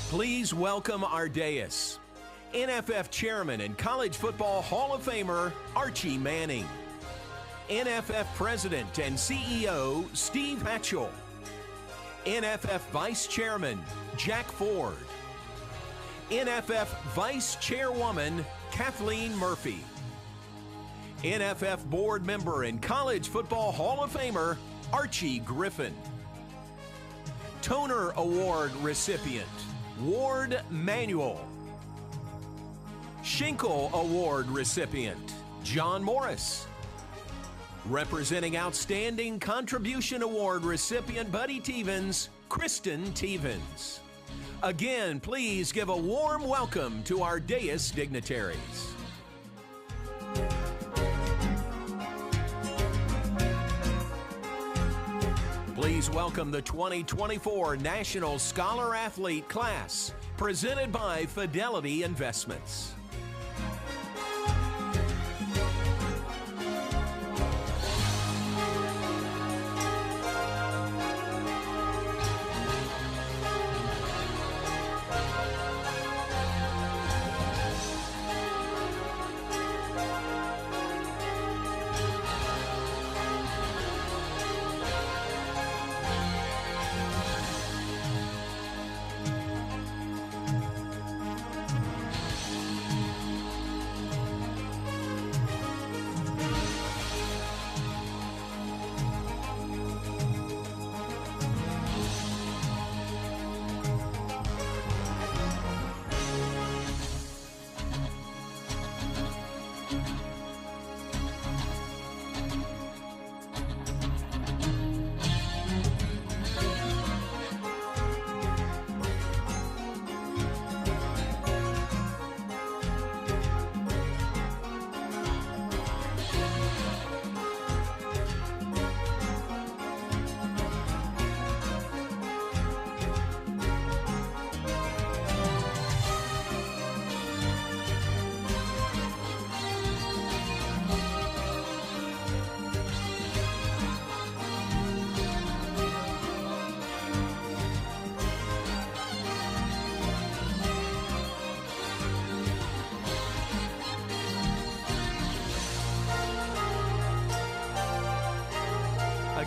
Please welcome our dais, NFF Chairman and College Football Hall of Famer Archie Manning, NFF President and CEO Steve Hatchell, NFF Vice Chairman Jack Ford, NFF Vice Chairwoman Kathleen Murphy, NFF Board Member and College Football Hall of Famer Archie Griffin, Toner Award recipient Ward Manuel, Schinkel Award recipient John Morris, representing Outstanding Contribution Award recipient Buddy Tevens, Kristen Tevens. Again, please give a warm welcome to our dais dignitaries. Please welcome the 2024 National Scholar Athlete Class, presented by Fidelity Investments.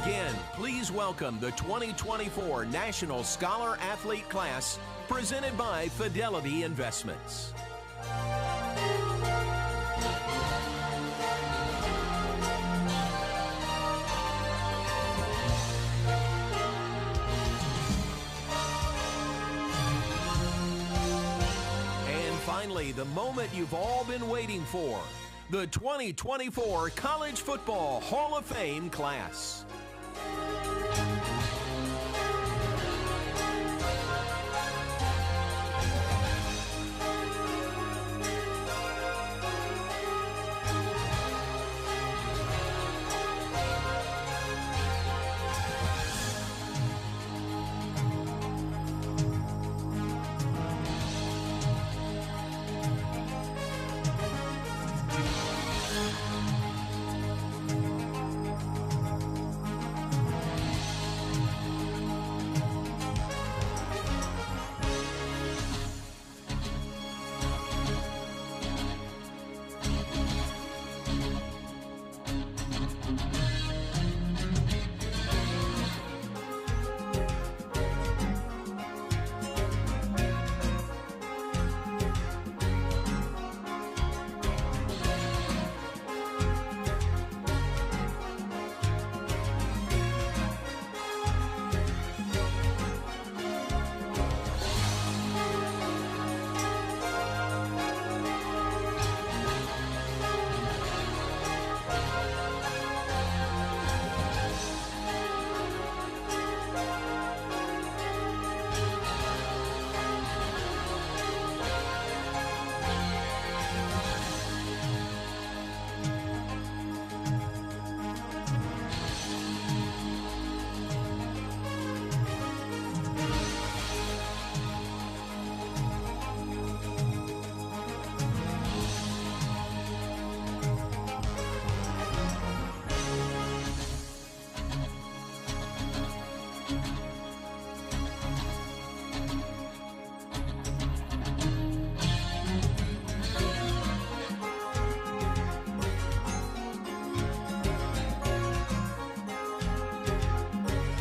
Again, please welcome the 2024 National Scholar Athlete Class, presented by Fidelity Investments. And finally, the moment you've all been waiting for, the 2024 College Football Hall of Fame Class.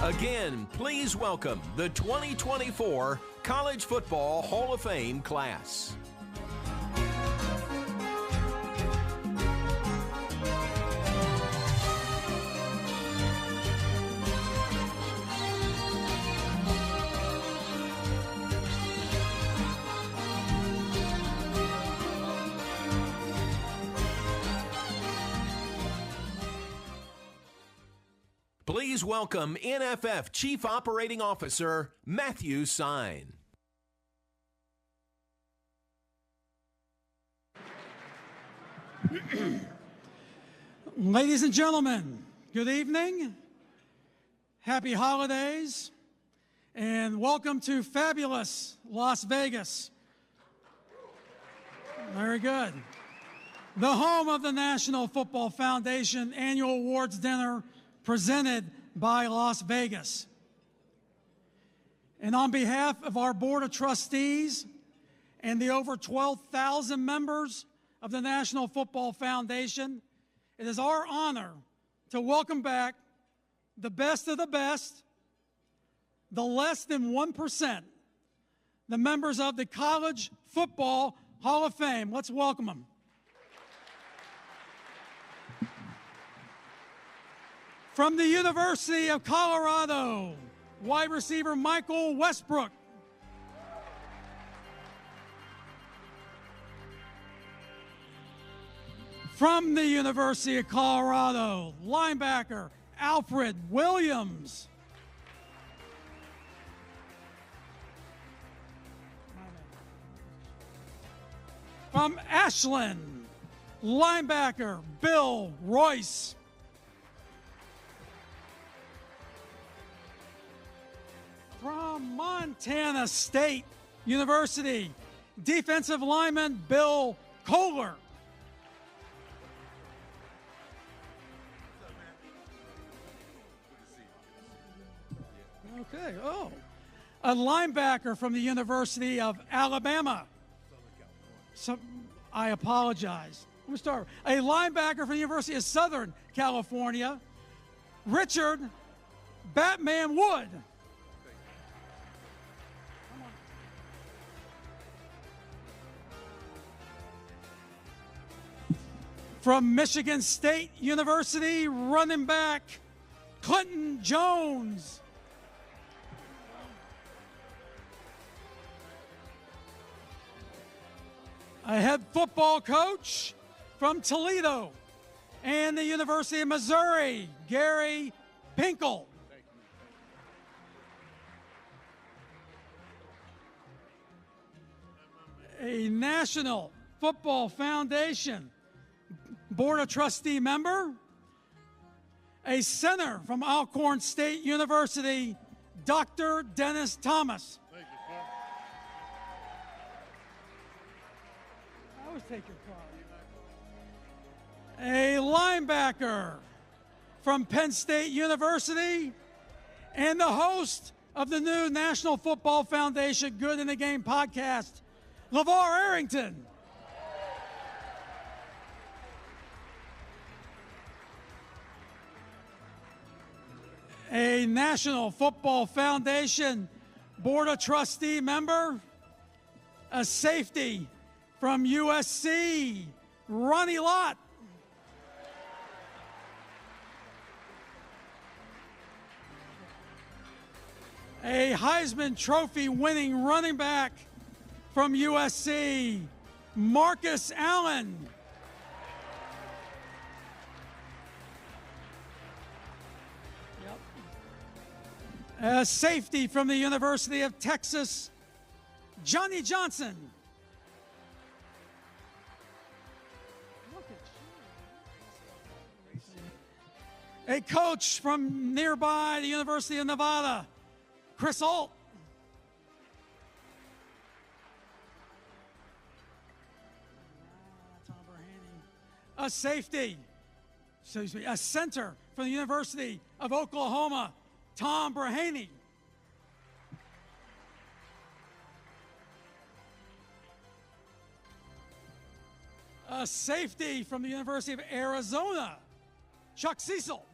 Again, please welcome the 2024 College Football Hall of Fame class. Please welcome NFF Chief Operating Officer Matthew Sine. Ladies and gentlemen, good evening, happy holidays, and welcome to fabulous Las Vegas. Very good. The home of the National Football Foundation Annual Awards Dinner presented by Las Vegas. And on behalf of our Board of Trustees and the over 12,000 members of the National Football Foundation, it is our honor to welcome back the best of the best, the less than 1%, the members of the College Football Hall of Fame. Let's welcome them. From the University of Colorado, wide receiver Michael Westbrook. From the University of Colorado, linebacker Alfred Williams. From Ashland, linebacker Bill Royce. From Montana State University, defensive lineman Bill Kohler. Okay, a linebacker from the University of Alabama. I apologize. Let me start. A linebacker from the University of Southern California, Richard Batman Wood. From Michigan State University, running back Clinton Jones. A head football coach from Toledo and the University of Missouri, Gary Pinkel. A National Football Foundation Board of Trustee member, a center from Alcorn State University, Dr. Dennis Thomas. Thank you, sir. I always take your card. A linebacker from Penn State University and the host of the new National Football Foundation Good in the Game podcast, LeVar Arrington. A National Football Foundation Board of Trustee member, a safety from USC, Ronnie Lott. A Heisman Trophy winning running back from USC, Marcus Allen. A safety from the University of Texas, Johnny Johnson. A coach from nearby the University of Nevada, Chris Alt. A safety, a center from the University of Oklahoma, Tom Brahaney. A safety from the University of Arizona, Chuck Cecil.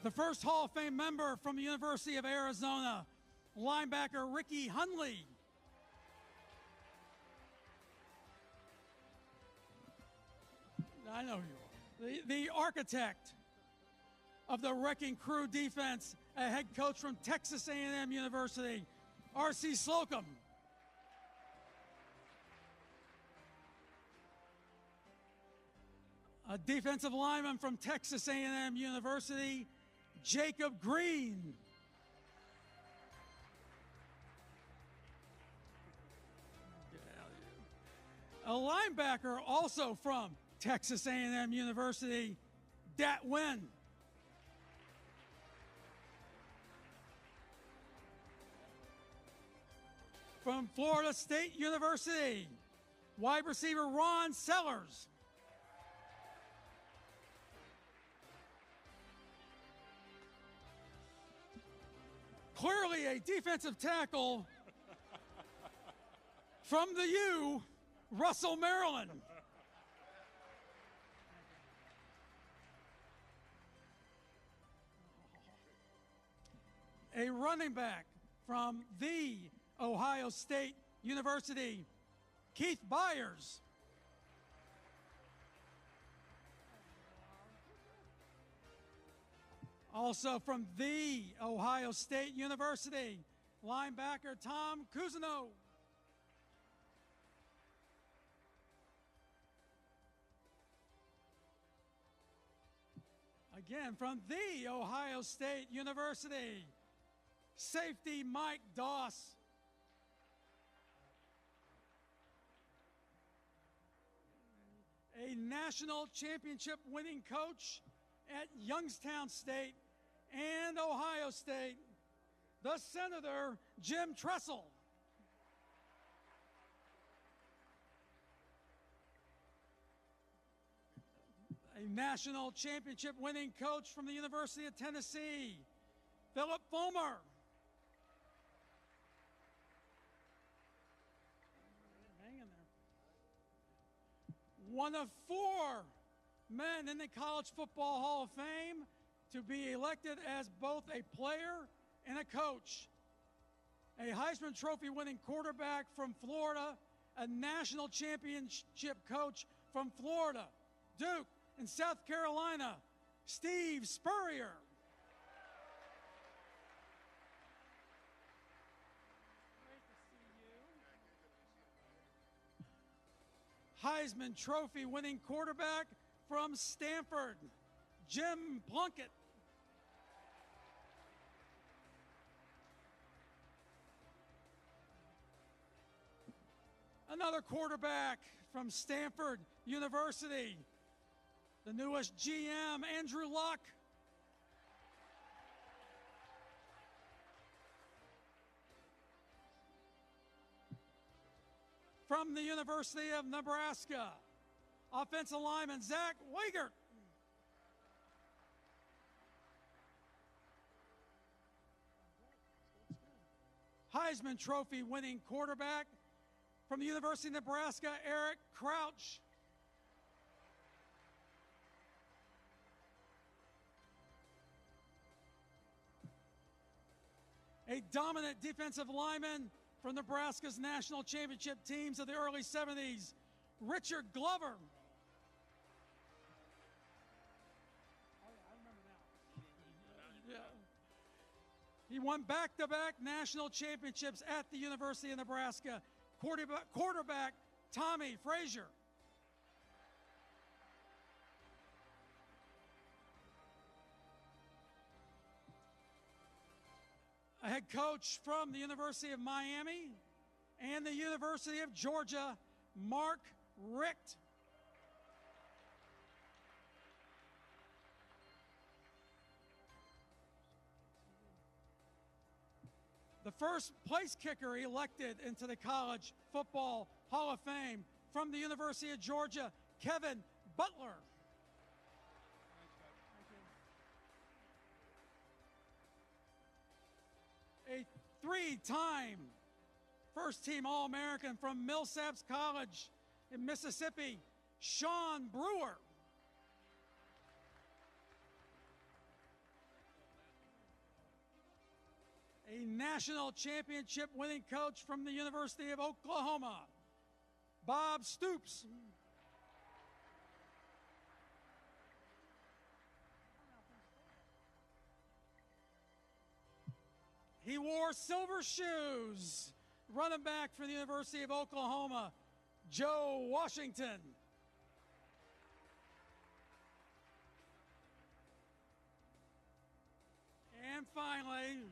The first Hall of Fame member from the University of Arizona, linebacker Ricky Hunley. I know who you are. The architect of the Wrecking Crew defense, a head coach from Texas A&M University, R.C. Slocum. A defensive lineman from Texas A&M University, Jacob Green. A linebacker also from Texas A&M University, Dat Nguyen. From Florida State University, wide receiver Ron Sellers. Clearly a defensive tackle from the U, Russell, Maryland. A running back from the Ohio State University, Keith Byers. Also from the Ohio State University, linebacker Tom Cousineau. Again, from the Ohio State University, safety Mike Doss. A national championship winning coach at Youngstown State and Ohio State, the Senator Jim Tressel. A national championship winning coach from the University of Tennessee, Philip Fulmer. Hang in there. One of 4 men in the College Football Hall of Fame to be elected as both a player and a coach. A Heisman Trophy winning quarterback from Florida, a national championship coach from Florida, Duke, and South Carolina, Steve Spurrier. Heisman Trophy winning quarterback from Stanford, Jim Plunkett. Another quarterback from Stanford University, the newest GM, Andrew Luck. From the University of Nebraska, offensive lineman Zach Weigert. Heisman Trophy winning quarterback from the University of Nebraska, Eric Crouch. A dominant defensive lineman from Nebraska's national championship teams of the early 70s, Richard Glover. He won back-to-back national championships at the University of Nebraska. Quarterback Tommy Frazier. A head coach from the University of Miami and the University of Georgia, Mark Richt. The first place kicker elected into the College Football Hall of Fame from the University of Georgia, Kevin Butler. A 3-time first-team All-American from Millsaps College in Mississippi, Sean Brewer. a national championship winning coach from the University of Oklahoma, Bob Stoops. He wore silver shoes, running back for the University of Oklahoma, Joe Washington. And finally,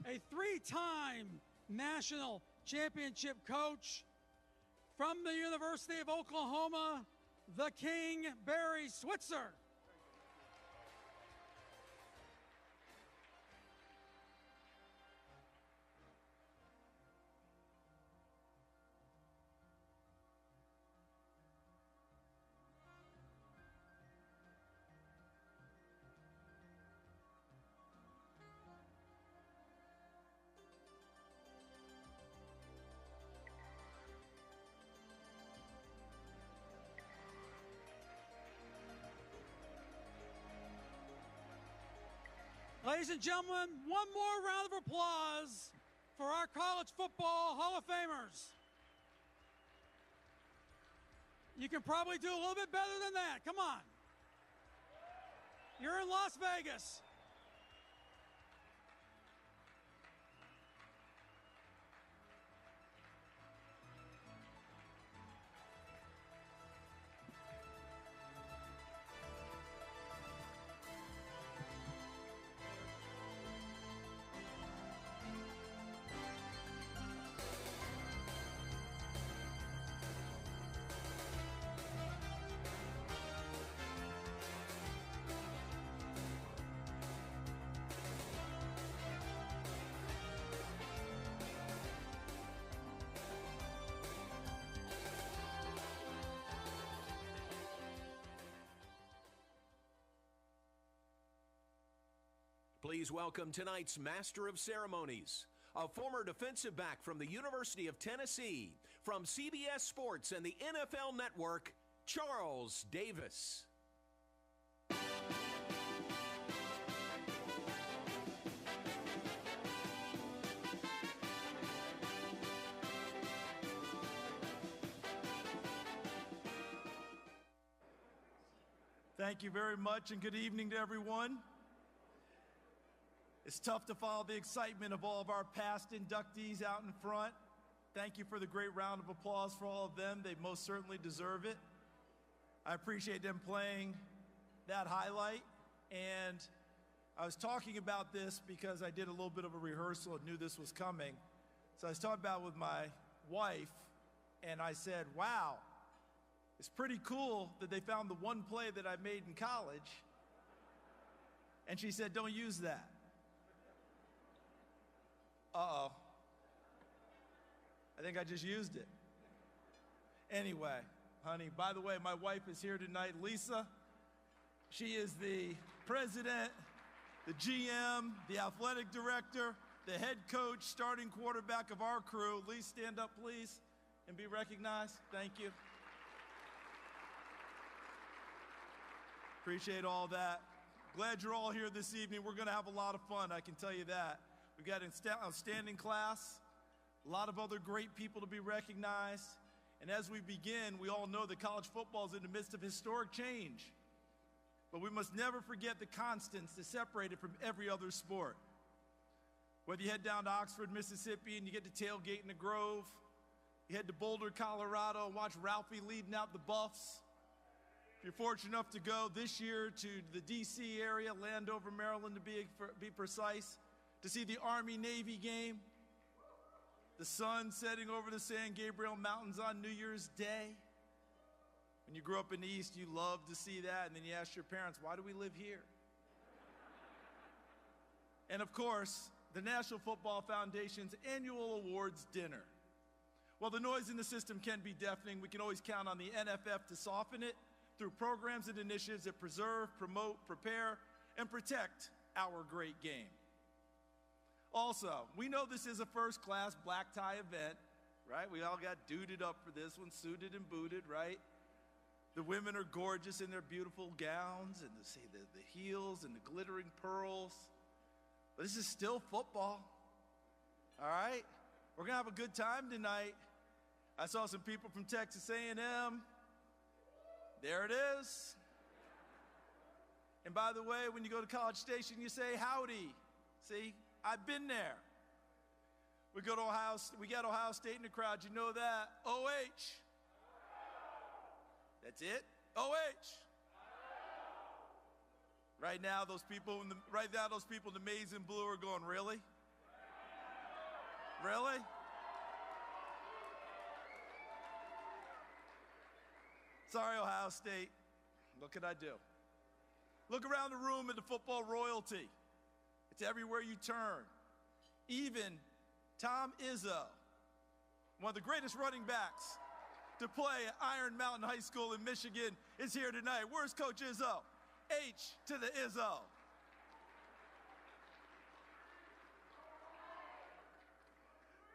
a three-time national championship coach from the University of Oklahoma, the King, Barry Switzer. Ladies and gentlemen, one more round of applause for our College Football Hall of Famers. You can probably do a little bit better than that. Come on. You're in Las Vegas. Please welcome tonight's Master of Ceremonies, a former defensive back from the University of Tennessee, from CBS Sports and the NFL Network, Charles Davis. Thank you very much, and good evening to everyone. It's tough to follow the excitement of all of our past inductees out in front. Thank you for the great round of applause for all of them. They most certainly deserve it. I appreciate them playing that highlight. And I was talking about this because I did a little bit of a rehearsal and knew this was coming. So I was talking about it with my wife, and I said, wow, it's pretty cool that they found the one play that I made in college. And she said, don't use that. Uh-oh. I think I just used it. Anyway, honey, by the way, my wife is here tonight, Lisa. She is the president, the GM, the athletic director, the head coach, starting quarterback of our crew. Lisa, stand up, please, and be recognized. Thank you. Appreciate all that. Glad you're all here this evening. We're going to have a lot of fun, I can tell you that. We've got an outstanding class, a lot of other great people to be recognized. And as we begin, we all know that college football is in the midst of historic change. But we must never forget the constants that separate it from every other sport. Whether you head down to Oxford, Mississippi, and you get to tailgate in the Grove, you head to Boulder, Colorado, and watch Ralphie leading out the Buffs. If you're fortunate enough to go this year to the D.C. area, Landover, Maryland to be precise, to see the Army-Navy game, the sun setting over the San Gabriel Mountains on New Year's Day. When you grew up in the East, you loved to see that, and then you asked your parents, why do we live here? And of course, the National Football Foundation's annual awards dinner. While the noise in the system can be deafening, we can always count on the NFF to soften it through programs and initiatives that preserve, promote, prepare, and protect our great game. Also, we know this is a first-class black tie event, right? We all got duded up for this one, suited and booted, right? The women are gorgeous in their beautiful gowns and the heels and the glittering pearls. But this is still football. All right? We're going to have a good time tonight. I saw some people from Texas A&M. There it is. And by the way, when you go to College Station, you say howdy. See, I've been there. We got Ohio State in the crowd. You know that. OH. That's it. OH. Right now, those people in the maize and blue are going, really? Really? Sorry, Ohio State. What could I do? Look around the room at the football royalty. It's everywhere you turn. Even Tom Izzo, one of the greatest running backs to play at Iron Mountain High School in Michigan, is here tonight. Where's Coach Izzo? H to the Izzo.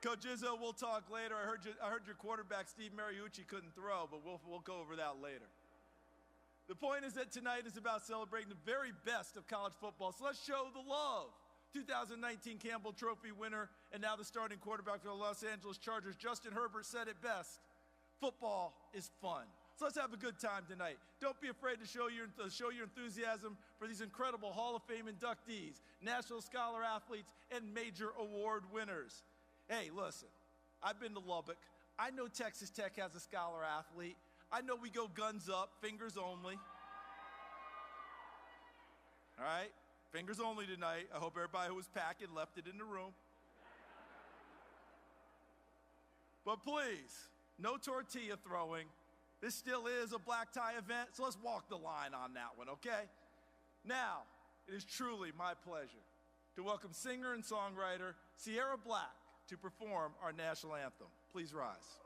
Coach Izzo, we'll talk later. I heard your quarterback, Steve Mariucci, couldn't throw, but we'll go over that later. The point is that tonight is about celebrating the very best of college football, so let's show the love. 2019 Campbell Trophy winner and now the starting quarterback for the Los Angeles Chargers, Justin Herbert, said it best. Football is fun. So let's have a good time tonight. Don't be afraid to show your enthusiasm for these incredible Hall of Fame inductees, National Scholar Athletes, and major award winners. Hey, listen, I've been to Lubbock. I know Texas Tech has a scholar athlete. I know we go guns up, fingers only. All right? Fingers only tonight. I hope everybody who was packing left it in the room. But please, no tortilla throwing. This still is a black tie event, so let's walk the line on that one, okay? Now, it is truly my pleasure to welcome singer and songwriter Sierra Black to perform our national anthem. Please rise.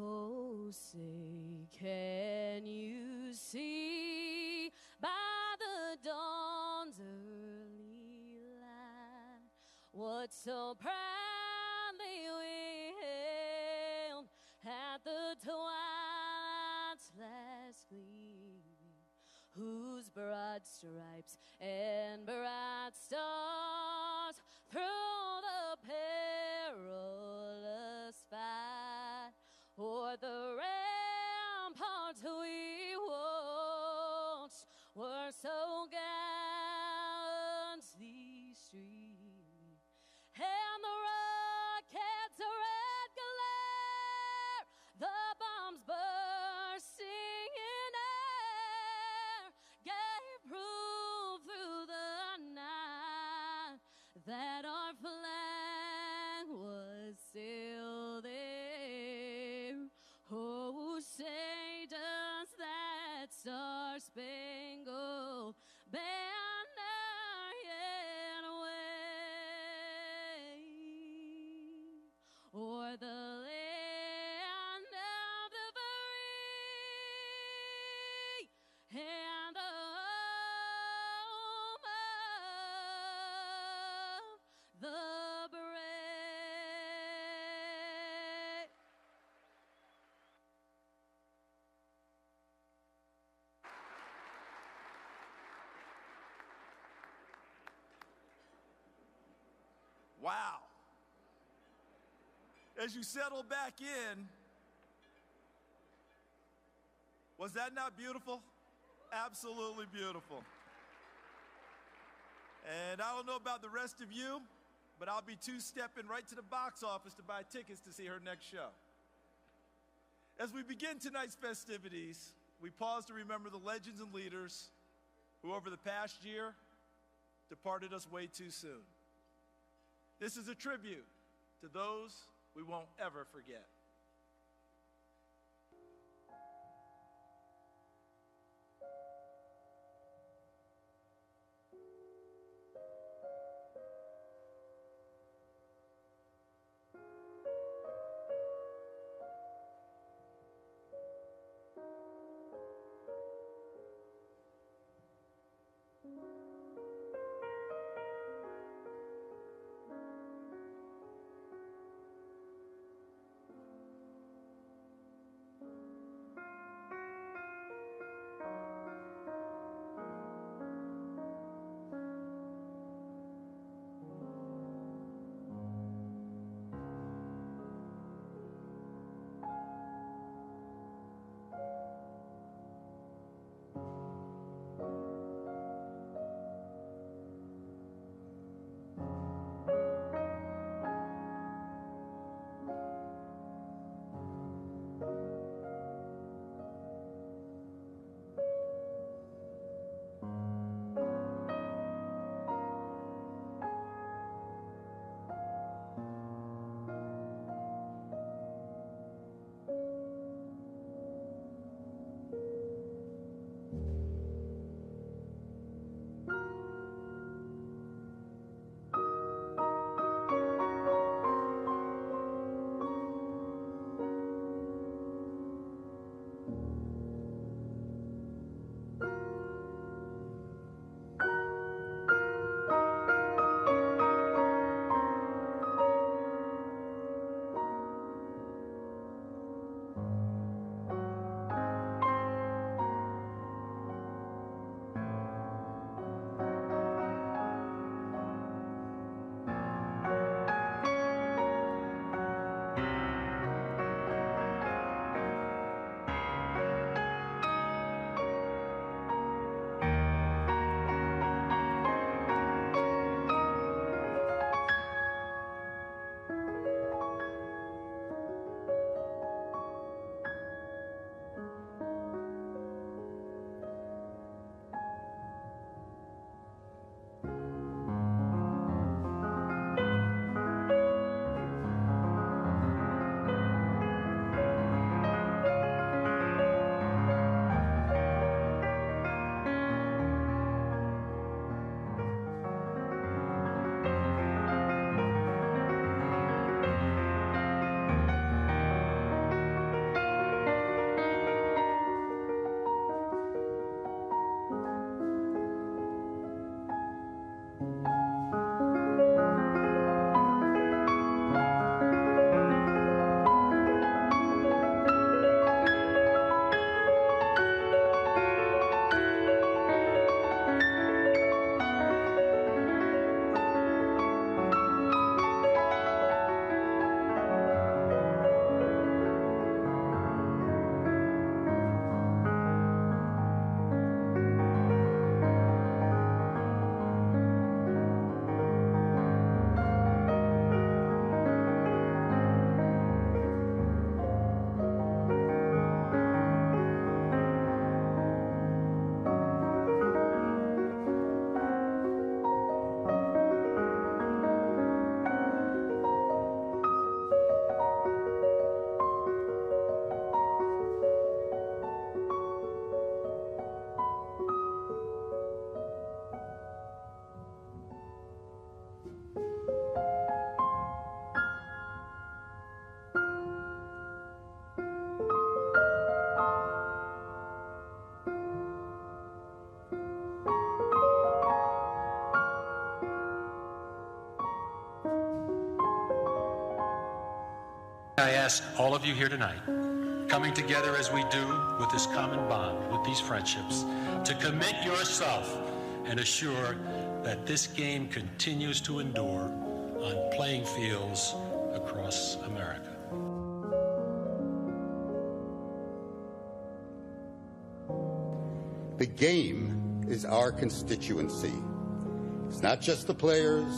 Oh, say, can you see by the dawn's early light what so proudly we hailed at the twilight's last gleaming, whose broad stripes and bright stars through the perilous fight o'er the ramparts we watched were so gallantly streaming, and the rockets' red glare, the bombs bursting in air, gave proof through the night that our flag was still there. Oh, say does that star-spangled banner yet wave o'er the land of the free and the home of the brave? Wow. As you settle back in, was that not beautiful? Absolutely beautiful. And I don't know about the rest of you, but I'll be two-stepping right to the box office to buy tickets to see her next show. As we begin tonight's festivities, we pause to remember the legends and leaders who over the past year departed us way too soon. This is a tribute to those we won't ever forget. I ask all of you here tonight, coming together as we do with this common bond, with these friendships, to commit yourself and assure that this game continues to endure on playing fields across America. The game is our constituency. It's not just the players,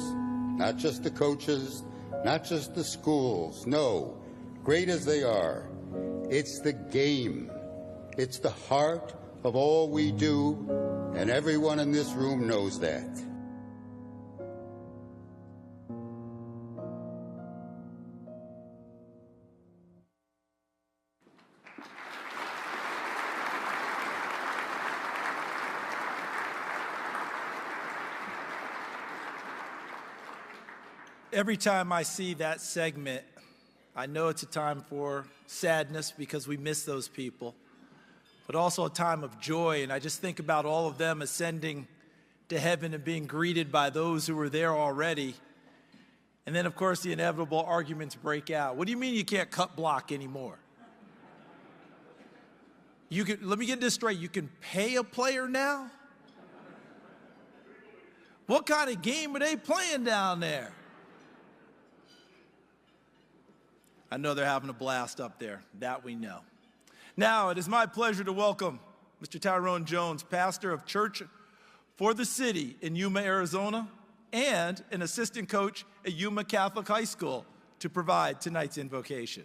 not just the coaches, not just the schools. No, great as they are, it's the game. It's the heart of all we do, and everyone in this room knows that. Every time I see that segment, I know it's a time for sadness because we miss those people, but also a time of joy. And I just think about all of them ascending to heaven and being greeted by those who were there already. And then, of course, the inevitable arguments break out. What do you mean you can't cut block anymore? Let me get this straight. You can pay a player now? What kind of game are they playing down there? I know they're having a blast up there. That we know. Now, it is my pleasure to welcome Mr. Tyrone Jones, pastor of Church for the City in Yuma, Arizona, and an assistant coach at Yuma Catholic High School, to provide tonight's invocation.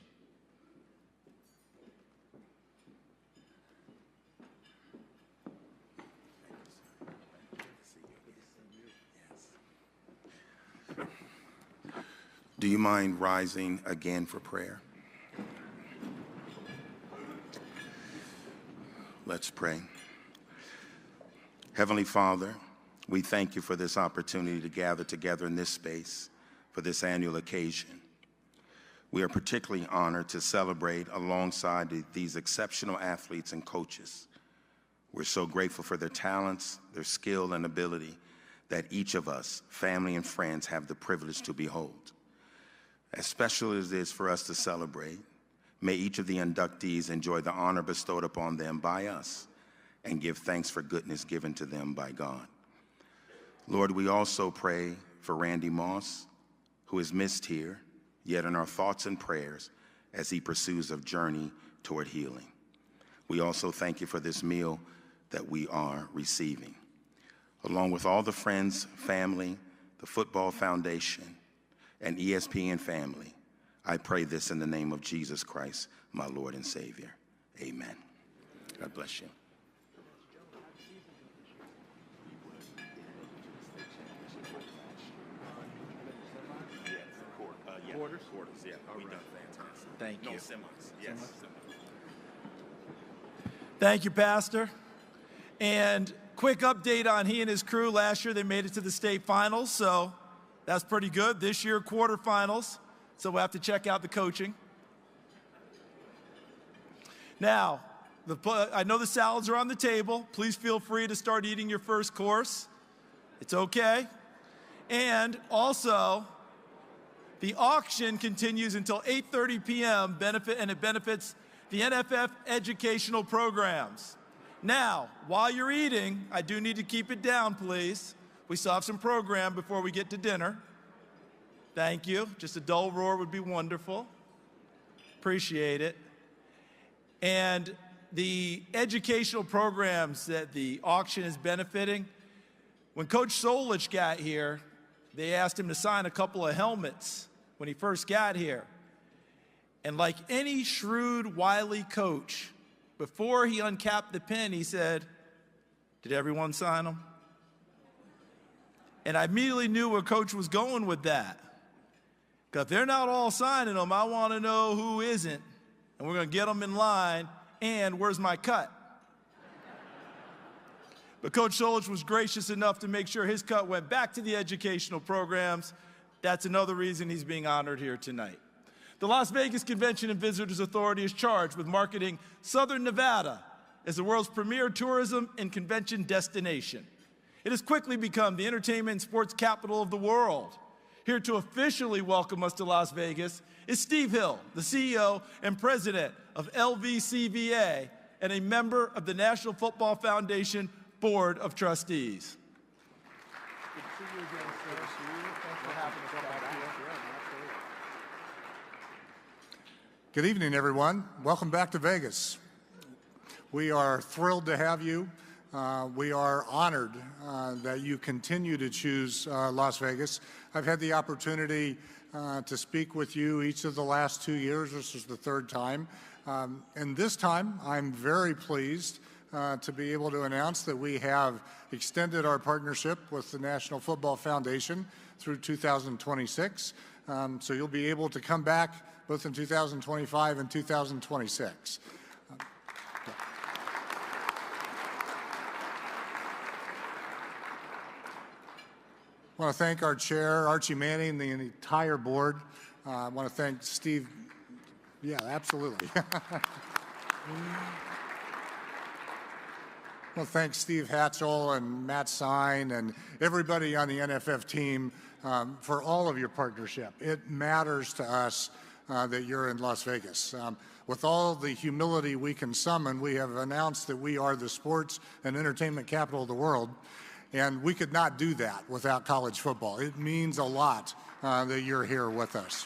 Do you mind rising again for prayer? Let's pray. Heavenly Father, we thank you for this opportunity to gather together in this space for this annual occasion. We are particularly honored to celebrate alongside these exceptional athletes and coaches. We're so grateful for their talents, their skill and ability that each of us, family and friends, have the privilege to behold. As special as it is for us to celebrate, may each of the inductees enjoy the honor bestowed upon them by us and give thanks for goodness given to them by God. Lord, we also pray for Randy Moss, who is missed here, yet in our thoughts and prayers as he pursues a journey toward healing. We also thank you for this meal that we are receiving. Along with all the friends, family, the Football Foundation, and ESPN family, I pray this in the name of Jesus Christ, my Lord and Savior. Amen. God bless you. Quarters? Quarters, yeah. We done fantastic. Thank you. No semis. Yes. Thank you, Pastor. And quick update on he and his crew. Last year they made it to the state finals, so that's pretty good. This year, quarterfinals, so we'll have to check out the coaching. Now, I know the salads are on the table. Please feel free to start eating your first course. It's okay. And also, the auction continues until 8:30 p.m., and it benefits the NFF educational programs. Now, while you're eating, I do need to keep it down, please. We still have some program before we get to dinner. Thank you. Just a dull roar would be wonderful. Appreciate it. And the educational programs that the auction is benefiting, when Coach Solich got here, they asked him to sign a couple of helmets when he first got here. And like any shrewd, wily coach, before he uncapped the pen, he said, "Did everyone sign them?" And I immediately knew where Coach was going with that. Because if they're not all signing them, I want to know who isn't. And we're going to get them in line. And where's my cut? But Coach Solich was gracious enough to make sure his cut went back to the educational programs. That's another reason he's being honored here tonight. The Las Vegas Convention and Visitors Authority is charged with marketing Southern Nevada as the world's premier tourism and convention destination. It has quickly become the entertainment and sports capital of the world, Here to officially welcome us to Las Vegas is Steve Hill, the CEO and president of LVCVA and a member of the National Football Foundation Board of Trustees. Good to see you again, sir. Thanks for having us back here. Good evening, everyone. Welcome back to Vegas. We are thrilled to have you. We are honored that you continue to choose Las Vegas. I've had the opportunity to speak with you each of the last 2 years. This is the third time. And this time, I'm very pleased to be able to announce that we have extended our partnership with the National Football Foundation through 2026. So you'll be able to come back both in 2025 and 2026. I want to thank our chair, Archie Manning, the entire board. I want to thank Steve. Yeah, absolutely. I want to thank Steve Hatchell and Matt Sine and everybody on the NFF team for all of your partnership. It matters to us that you're in Las Vegas. With all the humility we can summon, we have announced that we are the sports and entertainment capital of the world. And we could not do that without college football. It means a lot that you're here with us.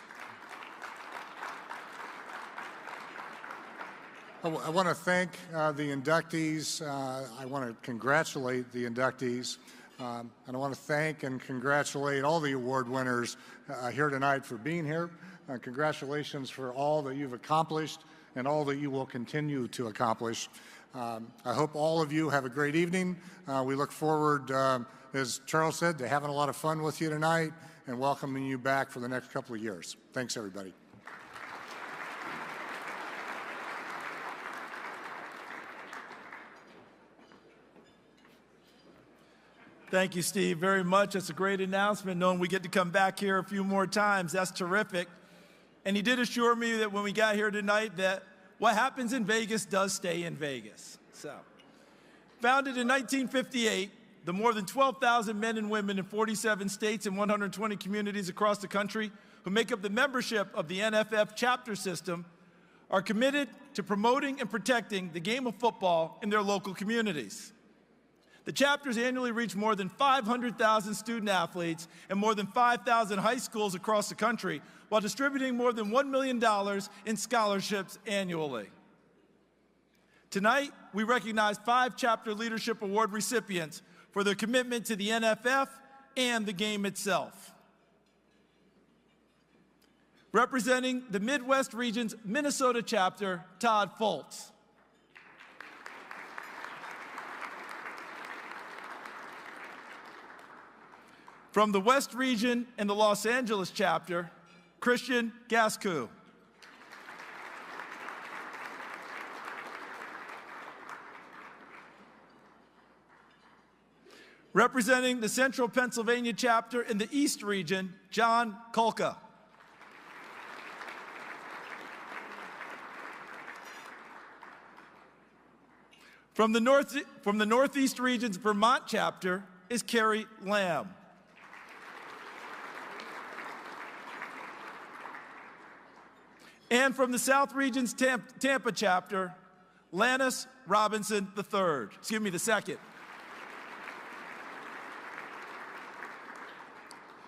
I want to thank the inductees. I want to congratulate the inductees. And I want to thank and congratulate all the award winners here tonight for being here. Congratulations for all that you've accomplished and all that you will continue to accomplish. I hope all of you have a great evening. We look forward, as Charles said, to having a lot of fun with you tonight and welcoming you back for the next couple of years. Thanks, everybody. Thank you, Steve, very much. That's a great announcement, knowing we get to come back here a few more times. That's terrific. And he did assure me that when we got here tonight that what happens in Vegas does stay in Vegas. So, founded in 1958, the more than 12,000 men and women in 47 states and 120 communities across the country who make up the membership of the NFF chapter system are committed to promoting and protecting the game of football in their local communities. The chapters annually reach more than 500,000 student athletes and more than 5,000 high schools across the country, while distributing more than $1 million in scholarships annually. Tonight, we recognize 5 Chapter Leadership Award recipients for their commitment to the NFF and the game itself. Representing the Midwest Region's Minnesota chapter, Todd Foltz. From the West Region and the Los Angeles chapter, Christian Gascu. Representing the Central Pennsylvania chapter in the East Region, John Kulka. From the Northeast Region's Vermont chapter is Carrie Lamb. And from the South Region's Tampa chapter, Lannis Robinson II.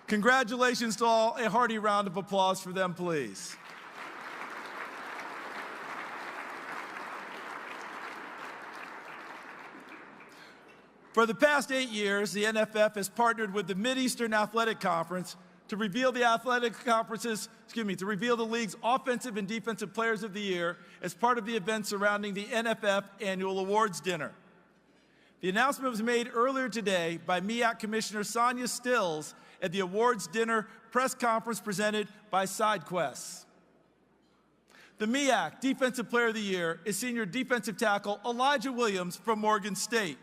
Congratulations to all. A hearty round of applause for them, please. For the past 8 years, the NFF has partnered with the Mid-Eastern Athletic Conference to reveal the league's offensive and defensive players of the year as part of the event surrounding the NFF annual awards dinner. The announcement was made earlier today by MEAC Commissioner Sonia Stills at the awards dinner press conference presented by SideQuest. The MEAC Defensive Player of the Year is senior defensive tackle Elijah Williams from Morgan State.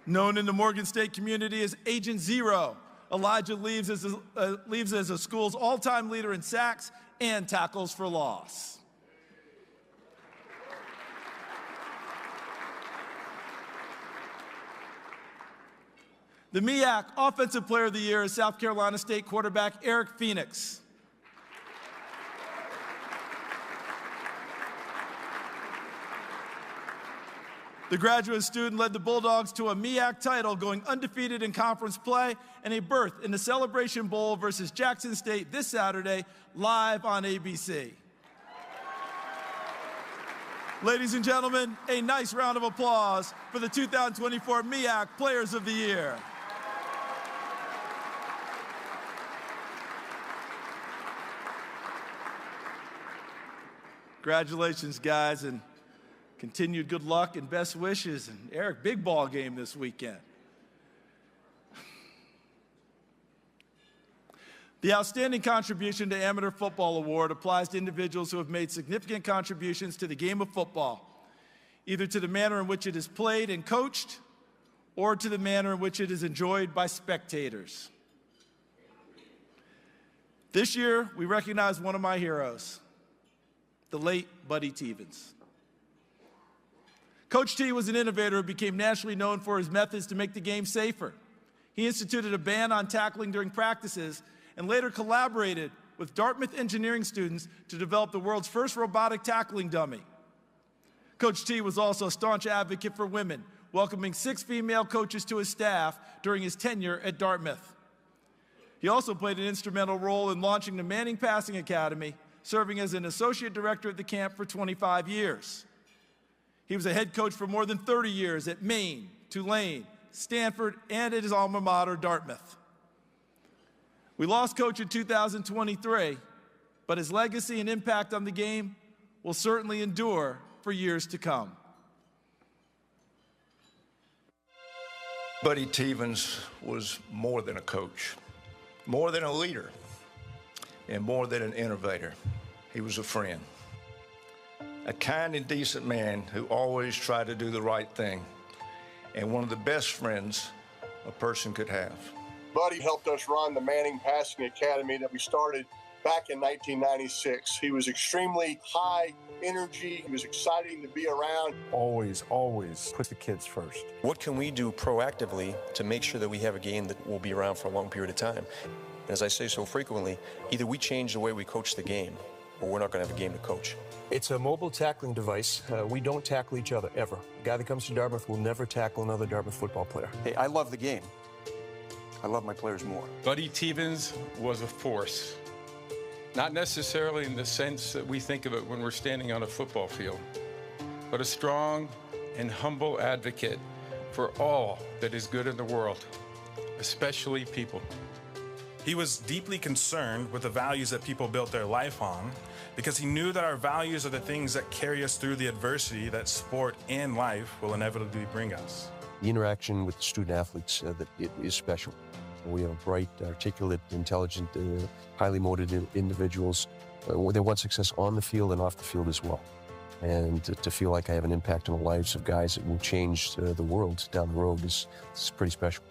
Known in the Morgan State community as Agent Zero, Elijah leaves as the school's all-time leader in sacks and tackles for loss. The MEAC Offensive Player of the Year is South Carolina State quarterback Eric Phoenix. The graduate student led the Bulldogs to a MEAC title, going undefeated in conference play, and a berth in the Celebration Bowl versus Jackson State this Saturday, live on ABC. Ladies and gentlemen, a nice round of applause for the 2024 MEAC Players of the Year. Congratulations, guys, and continued good luck and best wishes. And Eric, big ball game this weekend. The Outstanding Contribution to Amateur Football Award applies to individuals who have made significant contributions to the game of football, either to the manner in which it is played and coached, or to the manner in which it is enjoyed by spectators. This year, we recognize one of my heroes, the late Buddy Tevens. Coach T was an innovator who became nationally known for his methods to make the game safer. He instituted a ban on tackling during practices and later collaborated with Dartmouth engineering students to develop the world's first robotic tackling dummy. Coach T was also a staunch advocate for women, welcoming 6 female coaches to his staff during his tenure at Dartmouth. He also played an instrumental role in launching the Manning Passing Academy, serving as an associate director at the camp for 25 years. He was a head coach for more than 30 years at Maine, Tulane, Stanford, and at his alma mater, Dartmouth. We lost Coach in 2023, but his legacy and impact on the game will certainly endure for years to come. Buddy Tevens was more than a coach, more than a leader, and more than an innovator. He was a friend. A kind and decent man who always tried to do the right thing, and one of the best friends a person could have. Buddy helped us run the Manning Passing Academy that we started back in 1996. He was extremely high energy. He was exciting to be around. Always put the kids first. What can we do proactively to make sure that we have a game that will be around for a long period of time? As I say so frequently, either we change the way we coach the game, or we're not going to have a game to coach. It's a mobile tackling device. We don't tackle each other, ever. A guy that comes to Dartmouth will never tackle another Dartmouth football player. Hey, I love the game. I love my players more. Buddy Tevens was a force. Not necessarily in the sense that we think of it when we're standing on a football field, but a strong and humble advocate for all that is good in the world, especially people. He was deeply concerned with the values that people built their life on, because he knew that our values are the things that carry us through the adversity that sport and life will inevitably bring us. The interaction with the student athletes, that it is special. We have bright, articulate, intelligent, highly motivated individuals. They want success on the field and off the field as well. And to feel like I have an impact on the lives of guys that will change the world down the road is pretty special.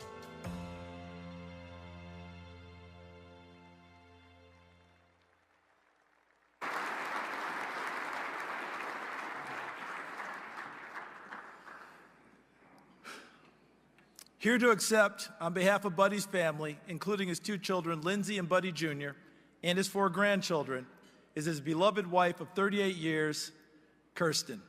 Here to accept, on behalf of Buddy's family, including his 2 children, Lindsay and Buddy Jr., and his 4 grandchildren, is his beloved wife of 38 years, Kirsten.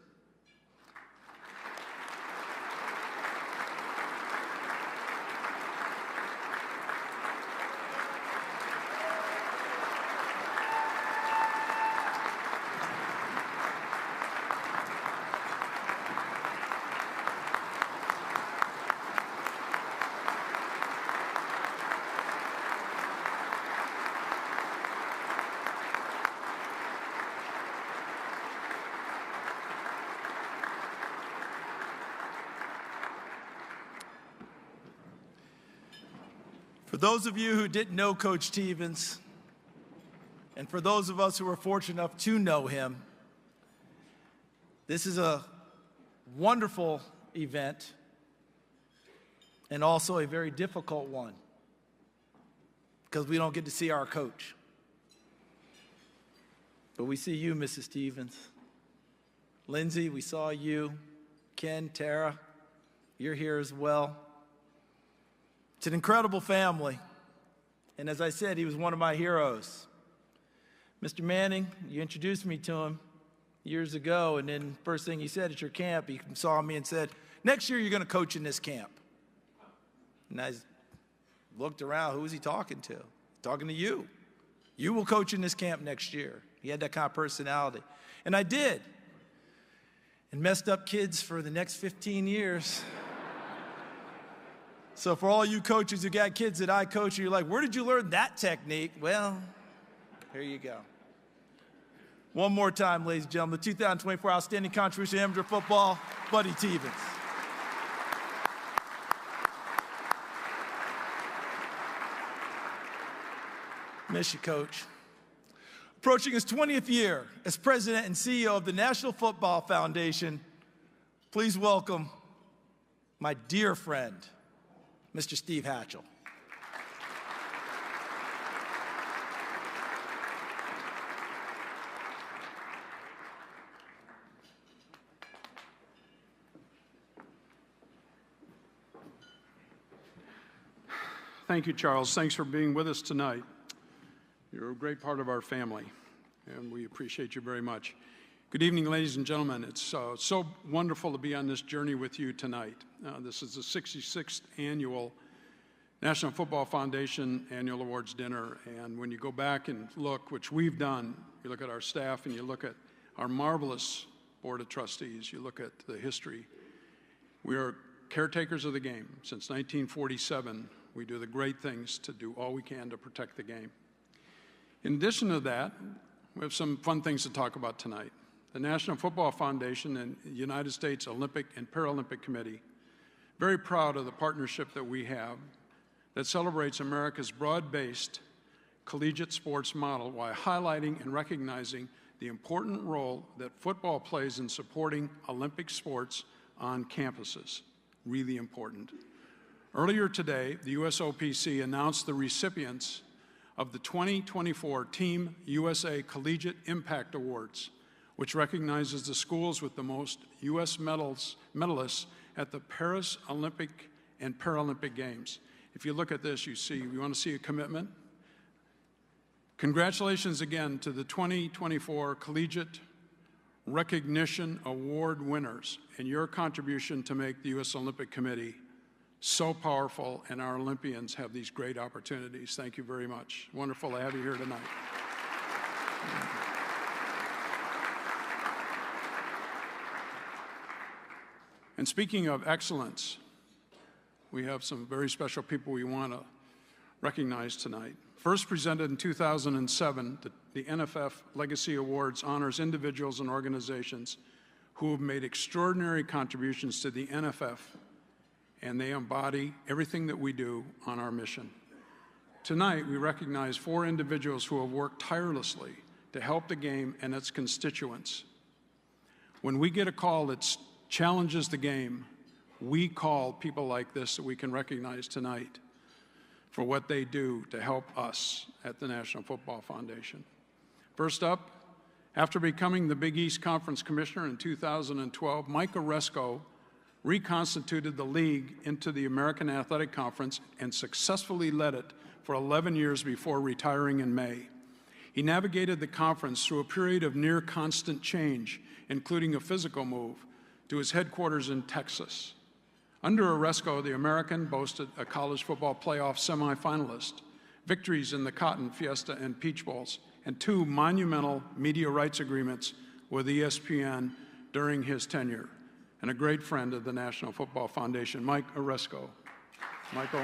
For those of you who didn't know Coach Tevens, and for those of us who were fortunate enough to know him, this is a wonderful event and also a very difficult one because we don't get to see our coach. But we see you, Mrs. Tevens. Lindsay, we saw you. Ken, Tara, you're here as well. It's an incredible family. And as I said, he was one of my heroes. Mr. Manning, you introduced me to him years ago, and then first thing he said at your camp, he saw me and said, next year you're going to coach in this camp. And I looked around, who was he talking to? Talking to you. You will coach in this camp next year. He had that kind of personality. And I did. And messed up kids for the next 15 years. So for all you coaches who got kids that I coach, you're like, where did you learn that technique? Well, here you go. One more time, ladies and gentlemen, the 2024 Outstanding Contribution to Amateur Football, Buddy Tevens. Miss you, Coach. Approaching his 20th year as president and CEO of the National Football Foundation, please welcome my dear friend, Mr. Steve Hatchell. Thank you, Charles. Thanks for being with us tonight. You're a great part of our family, and we appreciate you very much. Good evening, ladies and gentlemen. It's so wonderful to be on this journey with you tonight. This is the 66th annual National Football Foundation Annual Awards Dinner, and when you go back and look, which we've done, you look at our staff and you look at our marvelous Board of Trustees, you look at the history. We are caretakers of the game. Since 1947, we do the great things to do all we can to protect the game. In addition to that, we have some fun things to talk about tonight. The National Football Foundation and the United States Olympic and Paralympic Committee, very proud of the partnership that we have that celebrates America's broad-based collegiate sports model while highlighting and recognizing the important role that football plays in supporting Olympic sports on campuses. Really important. Earlier today, the USOPC announced the recipients of the 2024 Team USA Collegiate Impact Awards, which recognizes the schools with the most U.S. medalists at the Paris Olympic and Paralympic Games. If you look at this, you want to see a commitment. Congratulations again to the 2024 Collegiate Recognition Award winners and your contribution to make the U.S. Olympic Committee so powerful, and our Olympians have these great opportunities. Thank you very much. Wonderful to have you here tonight. And speaking of excellence, we have some very special people we want to recognize tonight. First presented in 2007, the NFF Legacy Awards honors individuals and organizations who have made extraordinary contributions to the NFF, and they embody everything that we do on our mission. Tonight, we recognize 4 individuals who have worked tirelessly to help the game and its constituents. When we get a call that challenges the game, we call people like this that we can recognize tonight for what they do to help us at the National Football Foundation. First up, after becoming the Big East Conference Commissioner in 2012, Mike Oresco reconstituted the league into the American Athletic Conference and successfully led it for 11 years before retiring in May. He navigated the conference through a period of near constant change, including a physical move to his headquarters in Texas. Under Oresco, the American boasted a college football playoff semifinalist, victories in the Cotton, Fiesta, and Peach Bowls, and 2 monumental media rights agreements with ESPN during his tenure, and a great friend of the National Football Foundation, Mike Oresco. Michael.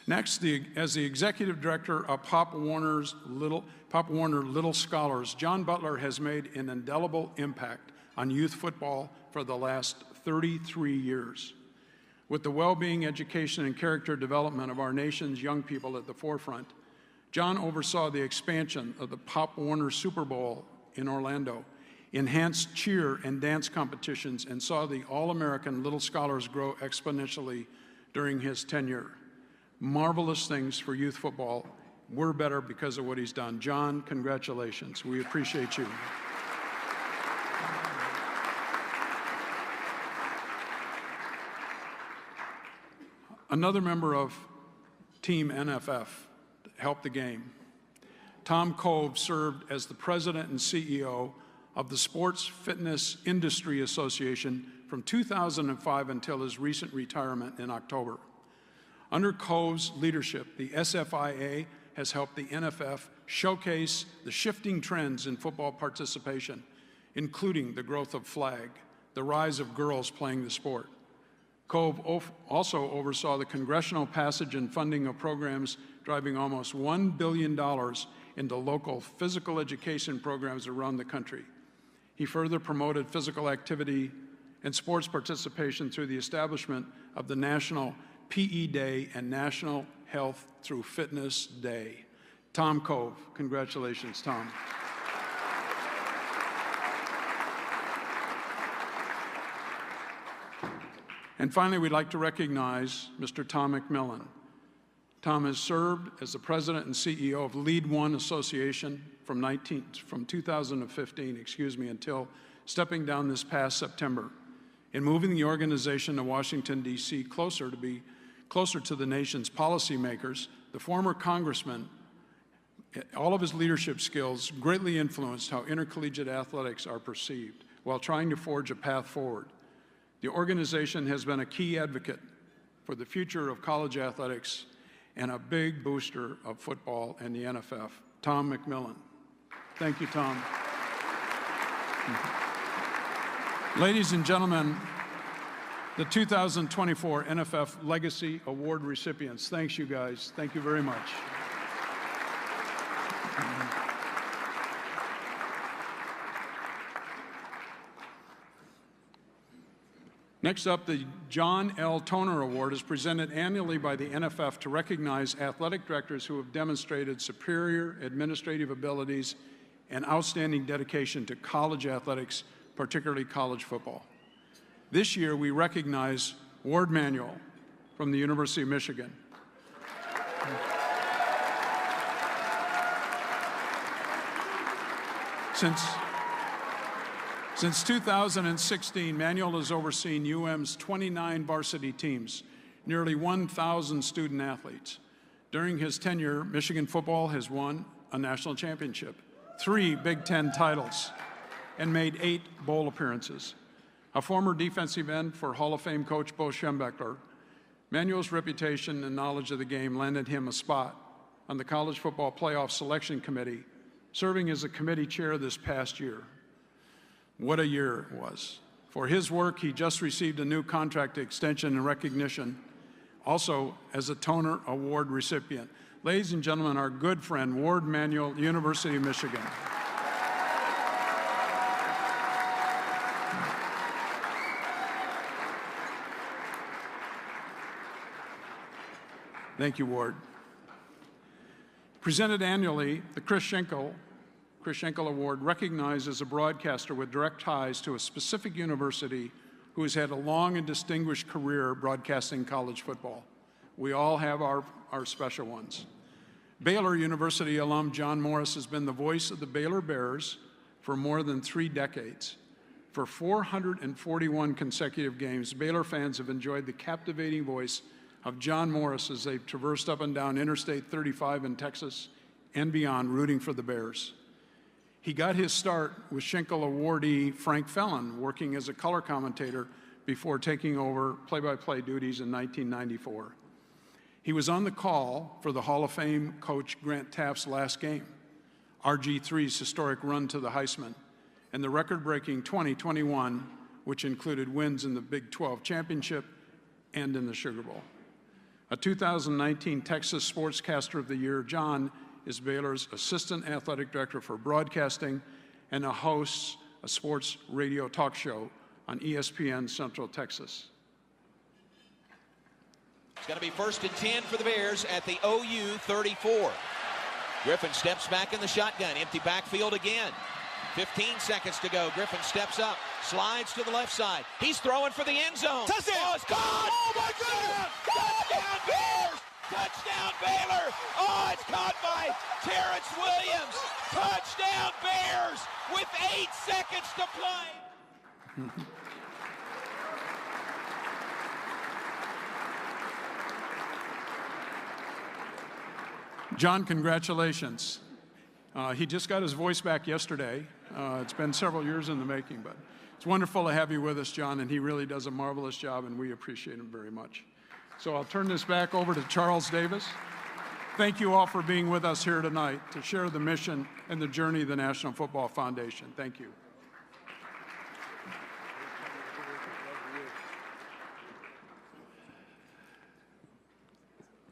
Next, as the executive director of Pop Warner Little Scholars, John Butler has made an indelible impact on youth football for the last 33 years. With the well-being, education, and character development of our nation's young people at the forefront, John oversaw the expansion of the Pop Warner Super Bowl in Orlando, enhanced cheer and dance competitions, and saw the All-American Little Scholars grow exponentially during his tenure. Marvelous things for youth football. We're better because of what he's done. John, congratulations. We appreciate you. Another member of Team NFF helped the game. Tom Cove served as the president and CEO of the Sports Fitness Industry Association from 2005 until his recent retirement in October. Under Cove's leadership, the SFIA has helped the NFF showcase the shifting trends in football participation, including the growth of flag, the rise of girls playing the sport. Cove also oversaw the congressional passage and funding of programs driving almost $1 billion into local physical education programs around the country. He further promoted physical activity and sports participation through the establishment of the National PE Day and National Health Through Fitness Day. Tom Cove, congratulations, Tom. And finally, we'd like to recognize Mr. Tom McMillan. Tom has served as the president and CEO of Lead One Association from 2015, until stepping down this past September. In moving the organization to Washington, D.C., closer to the nation's policymakers, the former congressman, all of his leadership skills greatly influenced how intercollegiate athletics are perceived while trying to forge a path forward. The organization has been a key advocate for the future of college athletics and a big booster of football and the NFF. Tom McMillan. Thank you, Tom. Ladies and gentlemen, the 2024 NFF Legacy Award recipients. Thanks, you guys. Thank you very much. Next up, the John L. Toner Award is presented annually by the NFF to recognize athletic directors who have demonstrated superior administrative abilities and outstanding dedication to college athletics, particularly college football. This year, we recognize Ward Manuel from the University of Michigan. Since 2016, Manuel has overseen UM's 29 varsity teams, nearly 1,000 student athletes. During his tenure, Michigan football has won a national championship, 3 Big Ten titles, and made 8 bowl appearances. A former defensive end for Hall of Fame coach Bo Schembechler, Manuel's reputation and knowledge of the game landed him a spot on the College Football Playoff Selection Committee, serving as a committee chair this past year. What a year it was. For his work, he just received a new contract extension and recognition, also as a Toner Award recipient. Ladies and gentlemen, our good friend, Ward Manuel, University of Michigan. Thank you, Ward. Presented annually, the Chris Schenkel Award recognizes a broadcaster with direct ties to a specific university who has had a long and distinguished career broadcasting college football. We all have our special ones. Baylor University alum John Morris has been the voice of the Baylor Bears for more than 3 decades. For 441 consecutive games, Baylor fans have enjoyed the captivating voice of John Morris as they've traversed up and down Interstate 35 in Texas and beyond, rooting for the Bears. He got his start with Schenkel awardee Frank Fellon, working as a color commentator before taking over play-by-play duties in 1994. He was on the call for the Hall of Fame coach Grant Taft's last game, RG3's historic run to the Heisman, and the record-breaking 2021, which included wins in the Big 12 Championship and in the Sugar Bowl. A 2019 Texas Sportscaster of the Year, John is Baylor's Assistant Athletic Director for Broadcasting and hosts a sports radio talk show on ESPN Central Texas. It's going to be 1st and 10 for the Bears at the OU 34. Griffin steps back in the shotgun, empty backfield again. 15 seconds to go. Griffin steps up, slides to the left side. He's throwing for the end zone. Touchdown! Oh, it's caught! Oh, my goodness! Touchdown, Bears! Touchdown, Baylor! Oh, it's caught by Terrence Williams! Touchdown, Bears! With 8 seconds to play! John, congratulations. He just got his voice back yesterday. It's been several years in the making, but it's wonderful to have you with us, John, and he really does a marvelous job, and we appreciate him very much. So I'll turn this back over to Charles Davis. Thank you all for being with us here tonight to share the mission and the journey of the National Football Foundation. Thank you.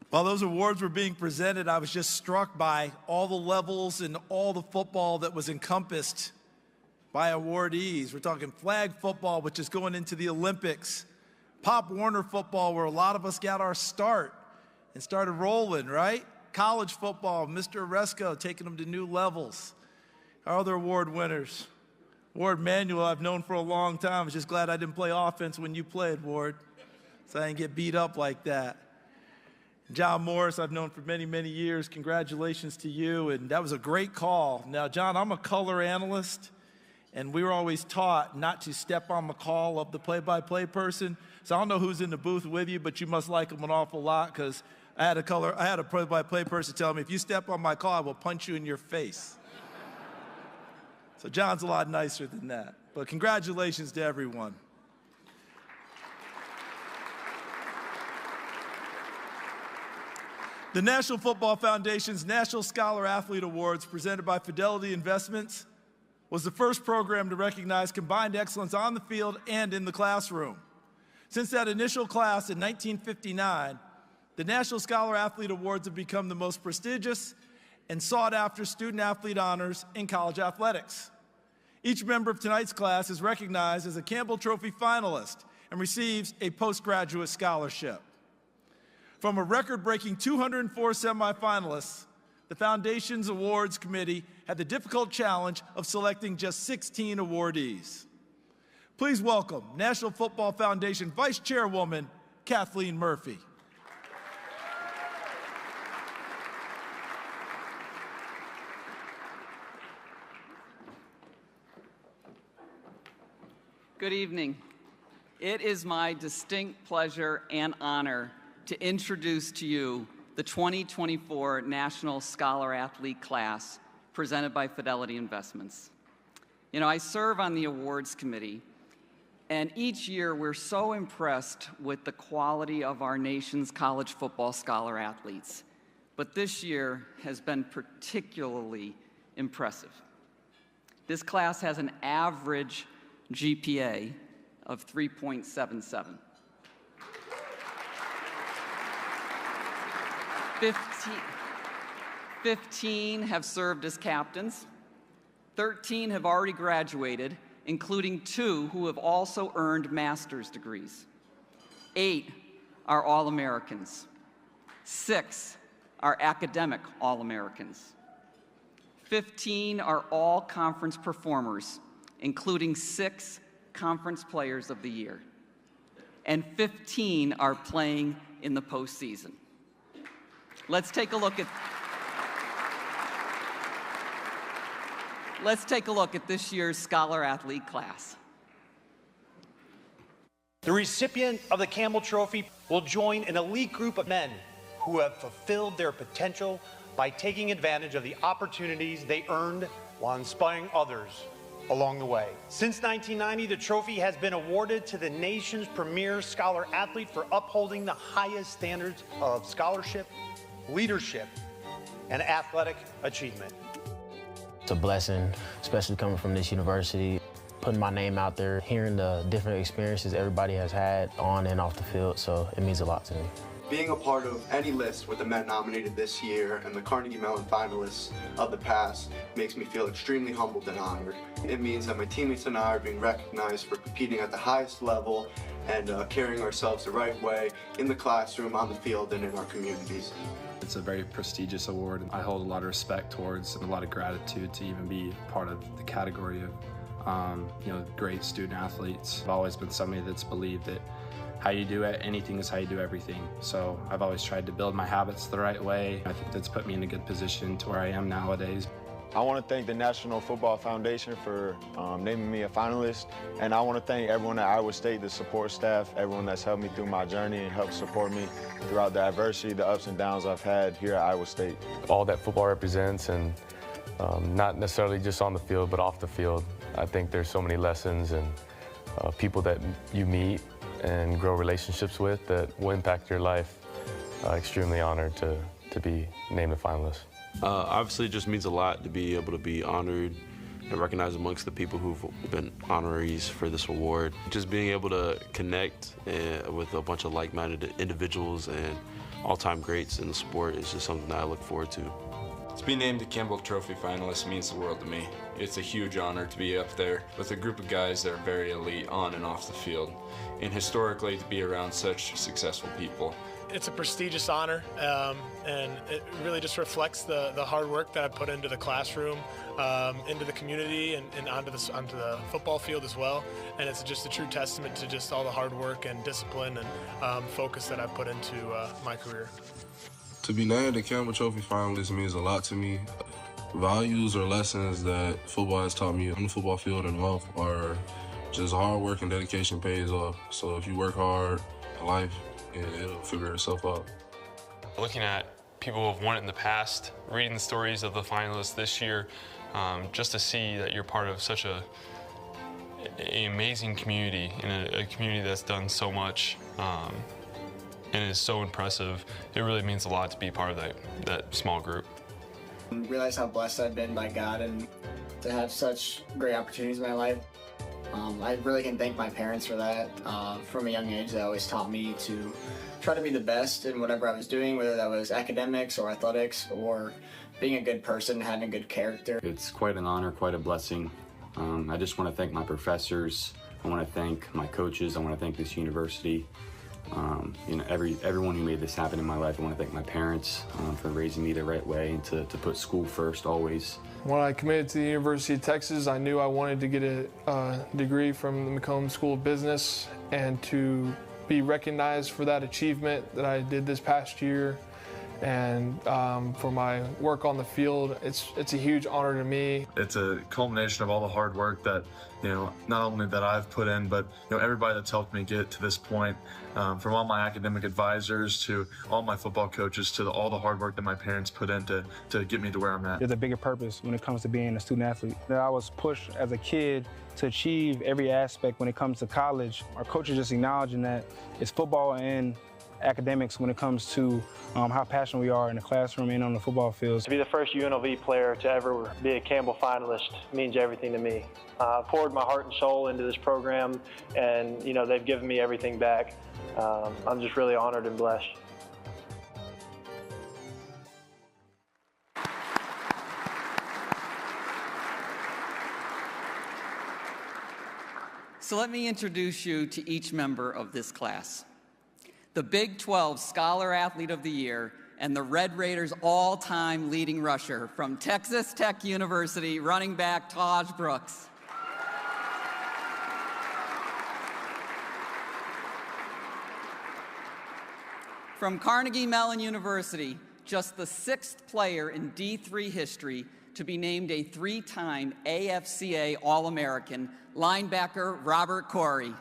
While those awards were being presented, I was just struck by all the levels and all the football that was encompassed by awardees. We're talking flag football, which is going into the Olympics, Pop Warner football, where a lot of us got our start and started rolling, right? College football, Mr. Oresco taking them to new levels. Our other award winners. Ward Manuel, I've known for a long time. I was just glad I didn't play offense when you played, Ward, so I didn't get beat up like that. John Morris, I've known for many, many years. Congratulations to you, and that was a great call. Now, John, I'm a color analyst, and we were always taught not to step on the call of the play-by-play person. So I don't know who's in the booth with you, but you must like them an awful lot, because I had a play-by-play person tell me, if you step on my call, I will punch you in your face. So John's a lot nicer than that. But congratulations to everyone. The National Football Foundation's National Scholar Athlete Awards, presented by Fidelity Investments, was the first program to recognize combined excellence on the field and in the classroom. Since that initial class in 1959, the National Scholar Athlete Awards have become the most prestigious and sought-after student-athlete honors in college athletics. Each member of tonight's class is recognized as a Campbell Trophy finalist and receives a postgraduate scholarship. From a record-breaking 204 semifinalists, the Foundation's Awards Committee had the difficult challenge of selecting just 16 awardees. Please welcome National Football Foundation Vice Chairwoman Kathleen Murphy. Good evening. It is my distinct pleasure and honor to introduce to you the 2024 National Scholar Athlete class presented by Fidelity Investments. You know, I serve on the awards committee, and each year we're so impressed with the quality of our nation's college football scholar athletes. But this year has been particularly impressive. This class has an average GPA of 3.77. 15 have served as captains. 13 have already graduated, including 2 who have also earned master's degrees. 8 are All-Americans. 6 are academic All-Americans. 15 are all-conference performers, including 6 Conference Players of the Year. And 15 are playing in the postseason. Let's take a look at this year's Scholar Athlete class. The recipient of the Campbell Trophy will join an elite group of men who have fulfilled their potential by taking advantage of the opportunities they earned while inspiring others along the way. Since 1990, the trophy has been awarded to the nation's premier scholar athlete for upholding the highest standards of scholarship, leadership, and athletic achievement. It's a blessing, especially coming from this university, putting my name out there, hearing the different experiences everybody has had on and off the field, so it means a lot to me. Being a part of any list with the men nominated this year and the Carnegie Mellon finalists of the past makes me feel extremely humbled and honored. It means that my teammates and I are being recognized for competing at the highest level and carrying ourselves the right way in the classroom, on the field, and in our communities. It's a very prestigious award. I hold a lot of respect towards and a lot of gratitude to even be part of the category of great student athletes. I've always been somebody that's believed that how you do anything is how you do everything. So I've always tried to build my habits the right way. I think that's put me in a good position to where I am nowadays. I want to thank the National Football Foundation for naming me a finalist, and I want to thank everyone at Iowa State, the support staff, everyone that's helped me through my journey and helped support me throughout the adversity, the ups and downs I've had here at Iowa State. All that football represents, and not necessarily just on the field, but off the field. I think there's so many lessons and people that you meet and grow relationships with that will impact your life. Extremely honored to be named a finalist. Obviously, it just means a lot to be able to be honored and recognized amongst the people who've been honorees for this award. Just being able to connect with a bunch of like-minded individuals and all-time greats in the sport is just something that I look forward to. To be named a Campbell Trophy finalist means the world to me. It's a huge honor to be up there with a group of guys that are very elite on and off the field, and historically to be around such successful people. It's a prestigious honor, and it really just reflects the hard work that I put into the classroom, into the community, and onto the football field as well. And it's just a true testament to just all the hard work and discipline and focus that I put into my career. To be named a Campbell Trophy finalist means a lot to me. Values or lessons that football has taught me on the football field and off are just hard work and dedication pays off. So if you work hard in life, it'll figure itself out. Looking at people who have won it in the past, reading the stories of the finalists this year, just to see that you're part of such an amazing community, and a community that's done so much and is so impressive, it really means a lot to be part of that small group. I realize how blessed I've been by God and to have such great opportunities in my life. I really can thank my parents for that. From a young age, they always taught me to try to be the best in whatever I was doing, whether that was academics or athletics or being a good person, having good character. It's quite an honor, quite a blessing. I just want to thank my professors. I want to thank my coaches. I want to thank this university. Everyone who made this happen in my life. I want to thank my parents for raising me the right way and to put school first always. When I committed to the University of Texas, I knew I wanted to get a degree from the McCombs School of Business and to be recognized for that achievement that I did this past year. And for my work on the field, it's a huge honor to me. It's a culmination of all the hard work that, not only that I've put in, but, everybody that's helped me get to this point, from all my academic advisors to all my football coaches to all the hard work that my parents put in to get me to where I'm at. There's a bigger purpose when it comes to being a student athlete. I was pushed as a kid to achieve every aspect when it comes to college. Our coaches just acknowledging that it's football and academics when it comes to how passionate we are in the classroom and on the football field. To be the first UNLV player to ever be a Campbell finalist means everything to me. I poured my heart and soul into this program, and they've given me everything back. I'm just really honored and blessed. So let me introduce you to each member of this class. The Big 12 Scholar Athlete of the Year and the Red Raiders' all-time leading rusher from Texas Tech University, running back Taj Brooks. From Carnegie Mellon University, just the 6th player in D3 history to be named a 3-time AFCA All-American, linebacker Robert Corey.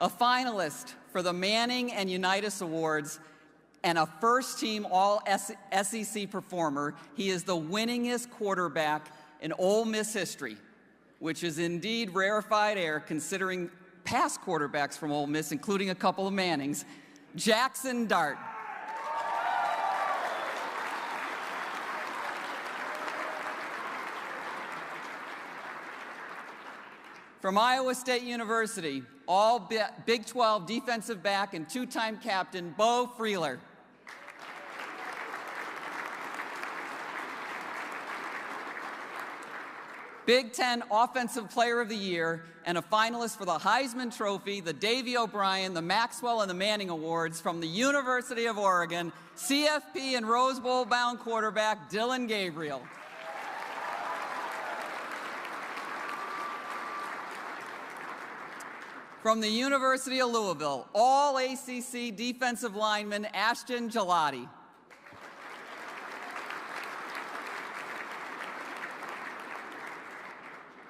A finalist for the Manning and Unitas Awards and a first-team All-SEC performer, he is the winningest quarterback in Ole Miss history, which is indeed rarefied air considering past quarterbacks from Ole Miss, including a couple of Mannings, Jackson Dart. From Iowa State University, all Big 12 defensive back and 2-time captain, Bo Freeler. Big 10 Offensive Player of the Year and a finalist for the Heisman Trophy, the Davey O'Brien, the Maxwell, and the Manning Awards from the University of Oregon, CFP and Rose Bowl-bound quarterback Dylan Gabriel. From the University of Louisville, All-ACC defensive lineman Ashton Gelati.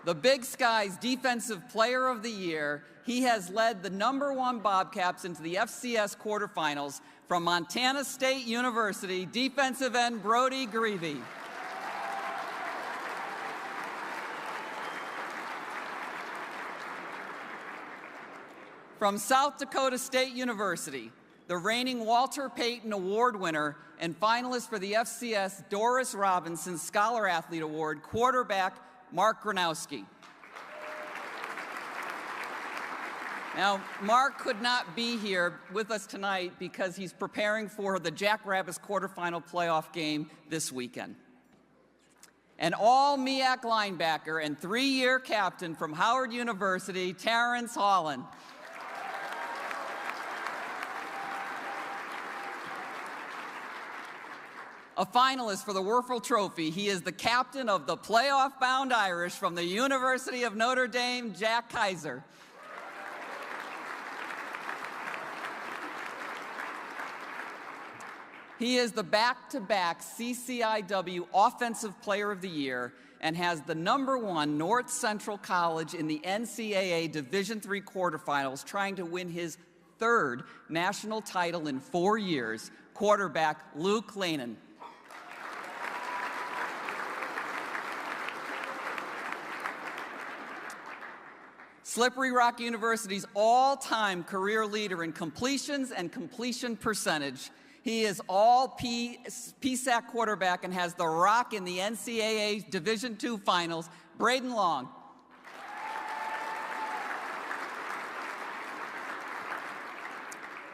The Big Sky's Defensive Player of the Year, he has led the #1 Bobcats into the FCS quarterfinals. From Montana State University, defensive end Brody Greavy. From South Dakota State University, the reigning Walter Payton Award winner and finalist for the FCS Doris Robinson Scholar Athlete Award, quarterback Mark Gronowski. Now, Mark could not be here with us tonight because he's preparing for the Jackrabbits quarterfinal playoff game this weekend. An all-MEAC linebacker and 3-year captain from Howard University, Terrence Holland. A finalist for the Werfel Trophy, he is the captain of the playoff-bound Irish from the University of Notre Dame, Jack Kaiser. He is the back-to-back CCIW Offensive Player of the Year and has the #1 North Central College in the NCAA Division III quarterfinals, trying to win his 3rd national title in 4 years, quarterback Luke Lanin. Slippery Rock University's all-time career leader in completions and completion percentage. He is all PSAC quarterback and has the rock in the NCAA Division II finals, Braden Long.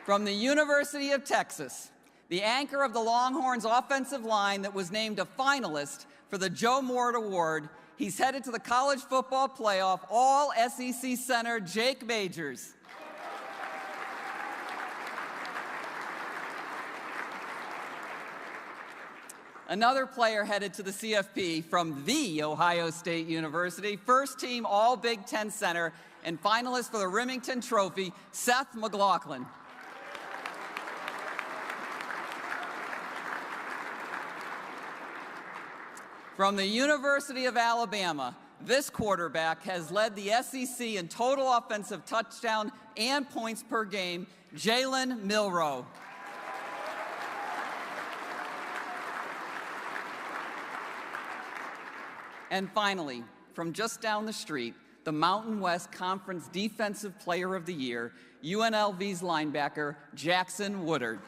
From the University of Texas, the anchor of the Longhorns offensive line that was named a finalist for the Joe Mort Award, he's headed to the college football playoff, all-SEC center Jake Majors. Another player headed to the CFP from The Ohio State University, first-team All-Big Ten center and finalist for the Remington Trophy, Seth McLaughlin. From the University of Alabama, this quarterback has led the SEC in total offensive touchdown and points per game, Jalen Milroe. And finally, from just down the street, the Mountain West Conference Defensive Player of the Year, UNLV's linebacker, Jackson Woodard.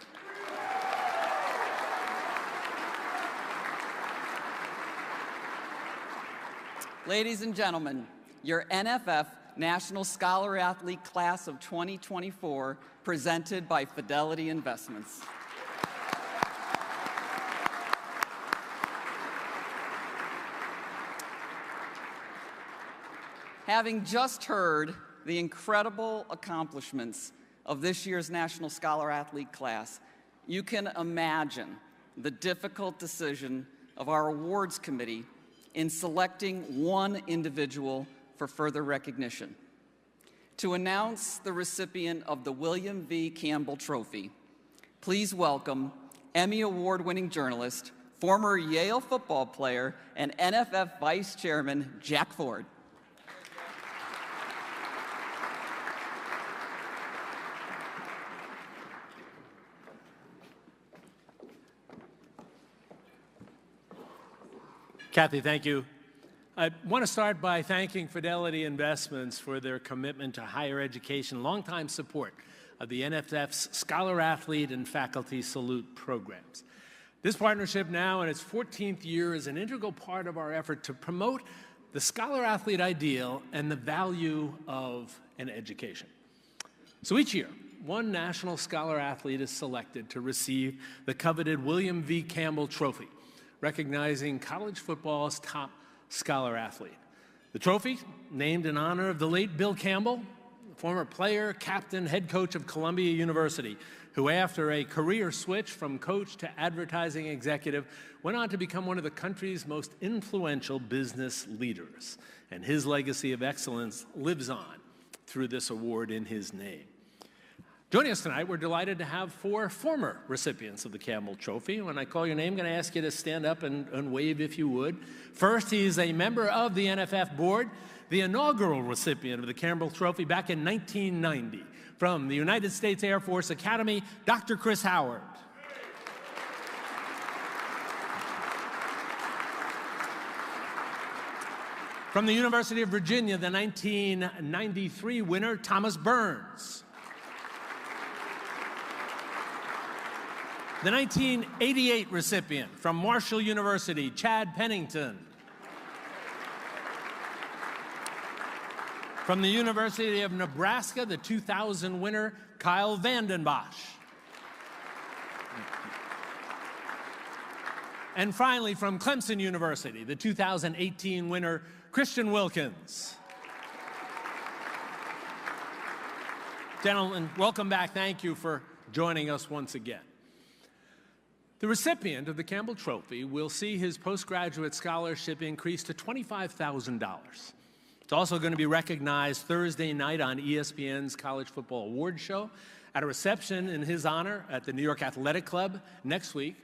Ladies and gentlemen, your NFF National Scholar Athlete Class of 2024, presented by Fidelity Investments. Having just heard the incredible accomplishments of this year's National Scholar Athlete class, you can imagine the difficult decision of our awards committee in selecting one individual for further recognition. To announce the recipient of the William V. Campbell Trophy, please welcome Emmy Award-winning journalist, former Yale football player, and NFF Vice Chairman Jack Ford. Kathy, thank you. I want to start by thanking Fidelity Investments for their commitment to higher education, longtime support of the NFF's Scholar Athlete and Faculty Salute programs. This partnership, now in its 14th year, is an integral part of our effort to promote the Scholar Athlete ideal and the value of an education. So each year, one National Scholar Athlete is selected to receive the coveted William V. Campbell Trophy, recognizing college football's top scholar athlete. The trophy, named in honor of the late Bill Campbell, former player, captain, head coach of Columbia University, who after a career switch from coach to advertising executive, went on to become one of the country's most influential business leaders. And his legacy of excellence lives on through this award in his name. Joining us tonight, we're delighted to have 4 former recipients of the Campbell Trophy. When I call your name, I'm going to ask you to stand up and wave if you would. First, he's a member of the NFF board, the inaugural recipient of the Campbell Trophy back in 1990. From the United States Air Force Academy, Dr. Chris Howard. From the University of Virginia, the 1993 winner, Thomas Burns. The 1988 recipient from Marshall University, Chad Pennington. From the University of Nebraska, the 2000 winner, Kyle Vandenbosch. And finally, from Clemson University, the 2018 winner, Christian Wilkins. Gentlemen, welcome back. Thank you for joining us once again. The recipient of the Campbell Trophy will see his postgraduate scholarship increase to $25,000. It's also going to be recognized Thursday night on ESPN's College Football Awards show at a reception in his honor at the New York Athletic Club next week,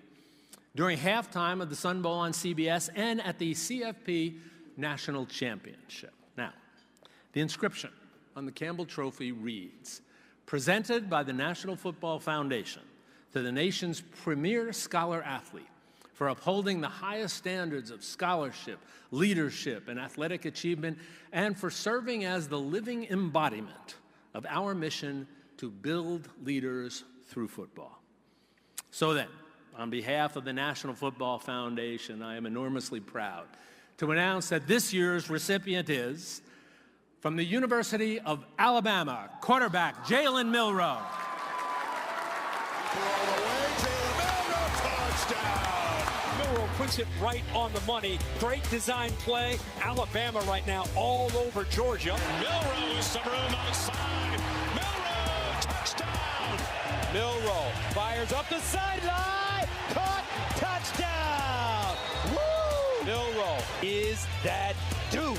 during halftime of the Sun Bowl on CBS, and at the CFP National Championship. Now, the inscription on the Campbell Trophy reads, "Presented by the National Football Foundation to the nation's premier scholar athlete for upholding the highest standards of scholarship, leadership, and athletic achievement, and for serving as the living embodiment of our mission to build leaders through football." So then, on behalf of the National Football Foundation, I am enormously proud to announce that this year's recipient is, from the University of Alabama, quarterback Jalen Milroe. Milroe puts it right on the money. Great design play. Alabama right now all over Georgia. Milroe is some room outside. Milroe, touchdown! Milroe fires up the sideline. Caught, touchdown! Woo! Milroe is that dude.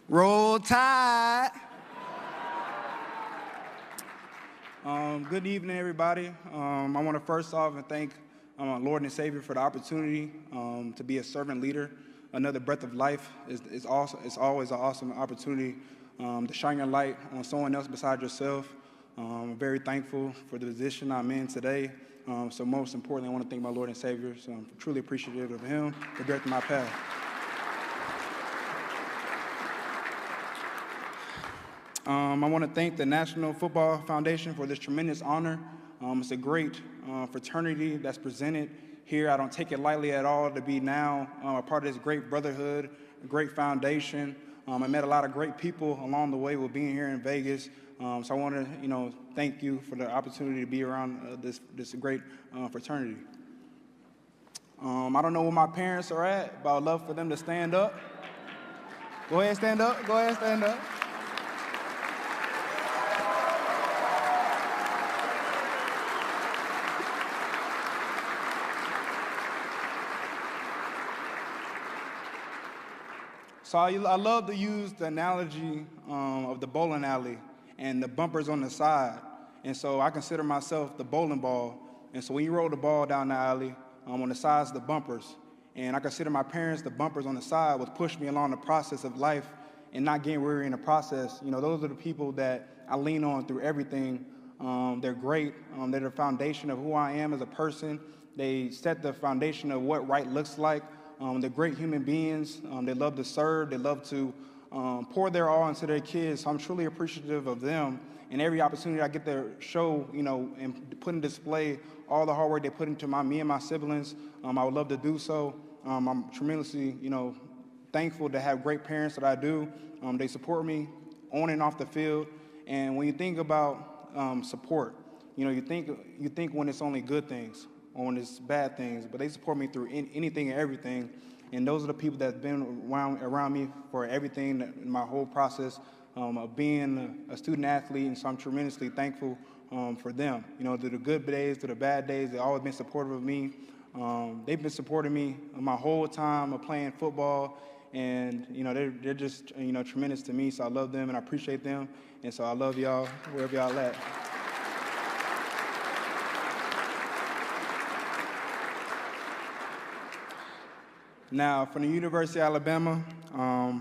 Roll Tide. Good evening, everybody. I want to first off thank our Lord and Savior for the opportunity to be a servant leader. Another breath of life is always an awesome opportunity to shine your light on someone else besides yourself. I'm very thankful for the position I'm in today. So most importantly, I want to thank my Lord and Savior. So I'm truly appreciative of Him for directing my path. I want to thank the National Football Foundation for this tremendous honor. It's a great fraternity that's presented here. I don't take it lightly at all to be now a part of this great brotherhood, a great foundation. I met a lot of great people along the way with being here in Vegas. So I want to, thank you for the opportunity to be around this great fraternity. I don't know where my parents are at, but I'd love for them to stand up. Go ahead, stand up. Go ahead, stand up. So I love to use the analogy of the bowling alley and the bumpers on the side. And so I consider myself the bowling ball. And so when you roll the ball down the alley, on the sides, the bumpers. And I consider my parents the bumpers on the side, which pushed me along the process of life and not getting weary in the process. Those are the people that I lean on through everything. They're great. They're the foundation of who I am as a person. They set the foundation of what right looks like. They're great human beings. They love to serve. They love to pour their all into their kids. So I'm truly appreciative of them. And every opportunity I get to show, and put in display all the hard work they put into me and my siblings, I would love to do so. I'm tremendously, thankful to have great parents that I do. They support me on and off the field. And when you think about support, you think when it's only good things or when it's bad things, but they support me through anything and everything. And those are the people that have been around me for everything, my whole process of being a student athlete. And so I'm tremendously thankful for them. Through the good days, through the bad days, they've always been supportive of me. They've been supporting me my whole time of playing football. And, they're just, tremendous to me. So I love them and I appreciate them. And so I love y'all, wherever y'all at. Now, from the University of Alabama, I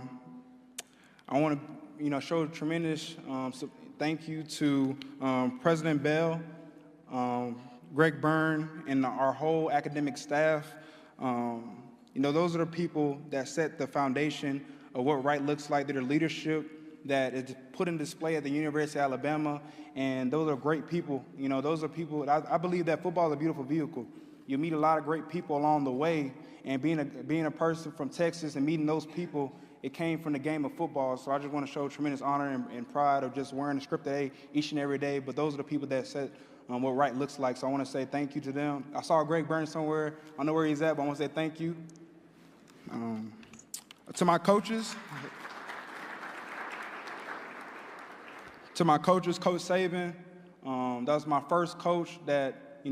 want to, show tremendous thank you to President Bell, Greg Byrne, and our whole academic staff. Those are the people that set the foundation of what right looks like. They're the leadership that is put in display at the University of Alabama, and those are great people. Those are people, I believe that football is a beautiful vehicle. You meet a lot of great people along the way, and being a person from Texas and meeting those people, it came from the game of football. So I just want to show tremendous honor and pride of just wearing the script A each and every day, but those are the people that set what right looks like. So I want to say thank you to them. I saw Greg Byrne somewhere. I don't know where he's at, but I want to say thank you. To my coaches, Coach Saban, that was my first coach that,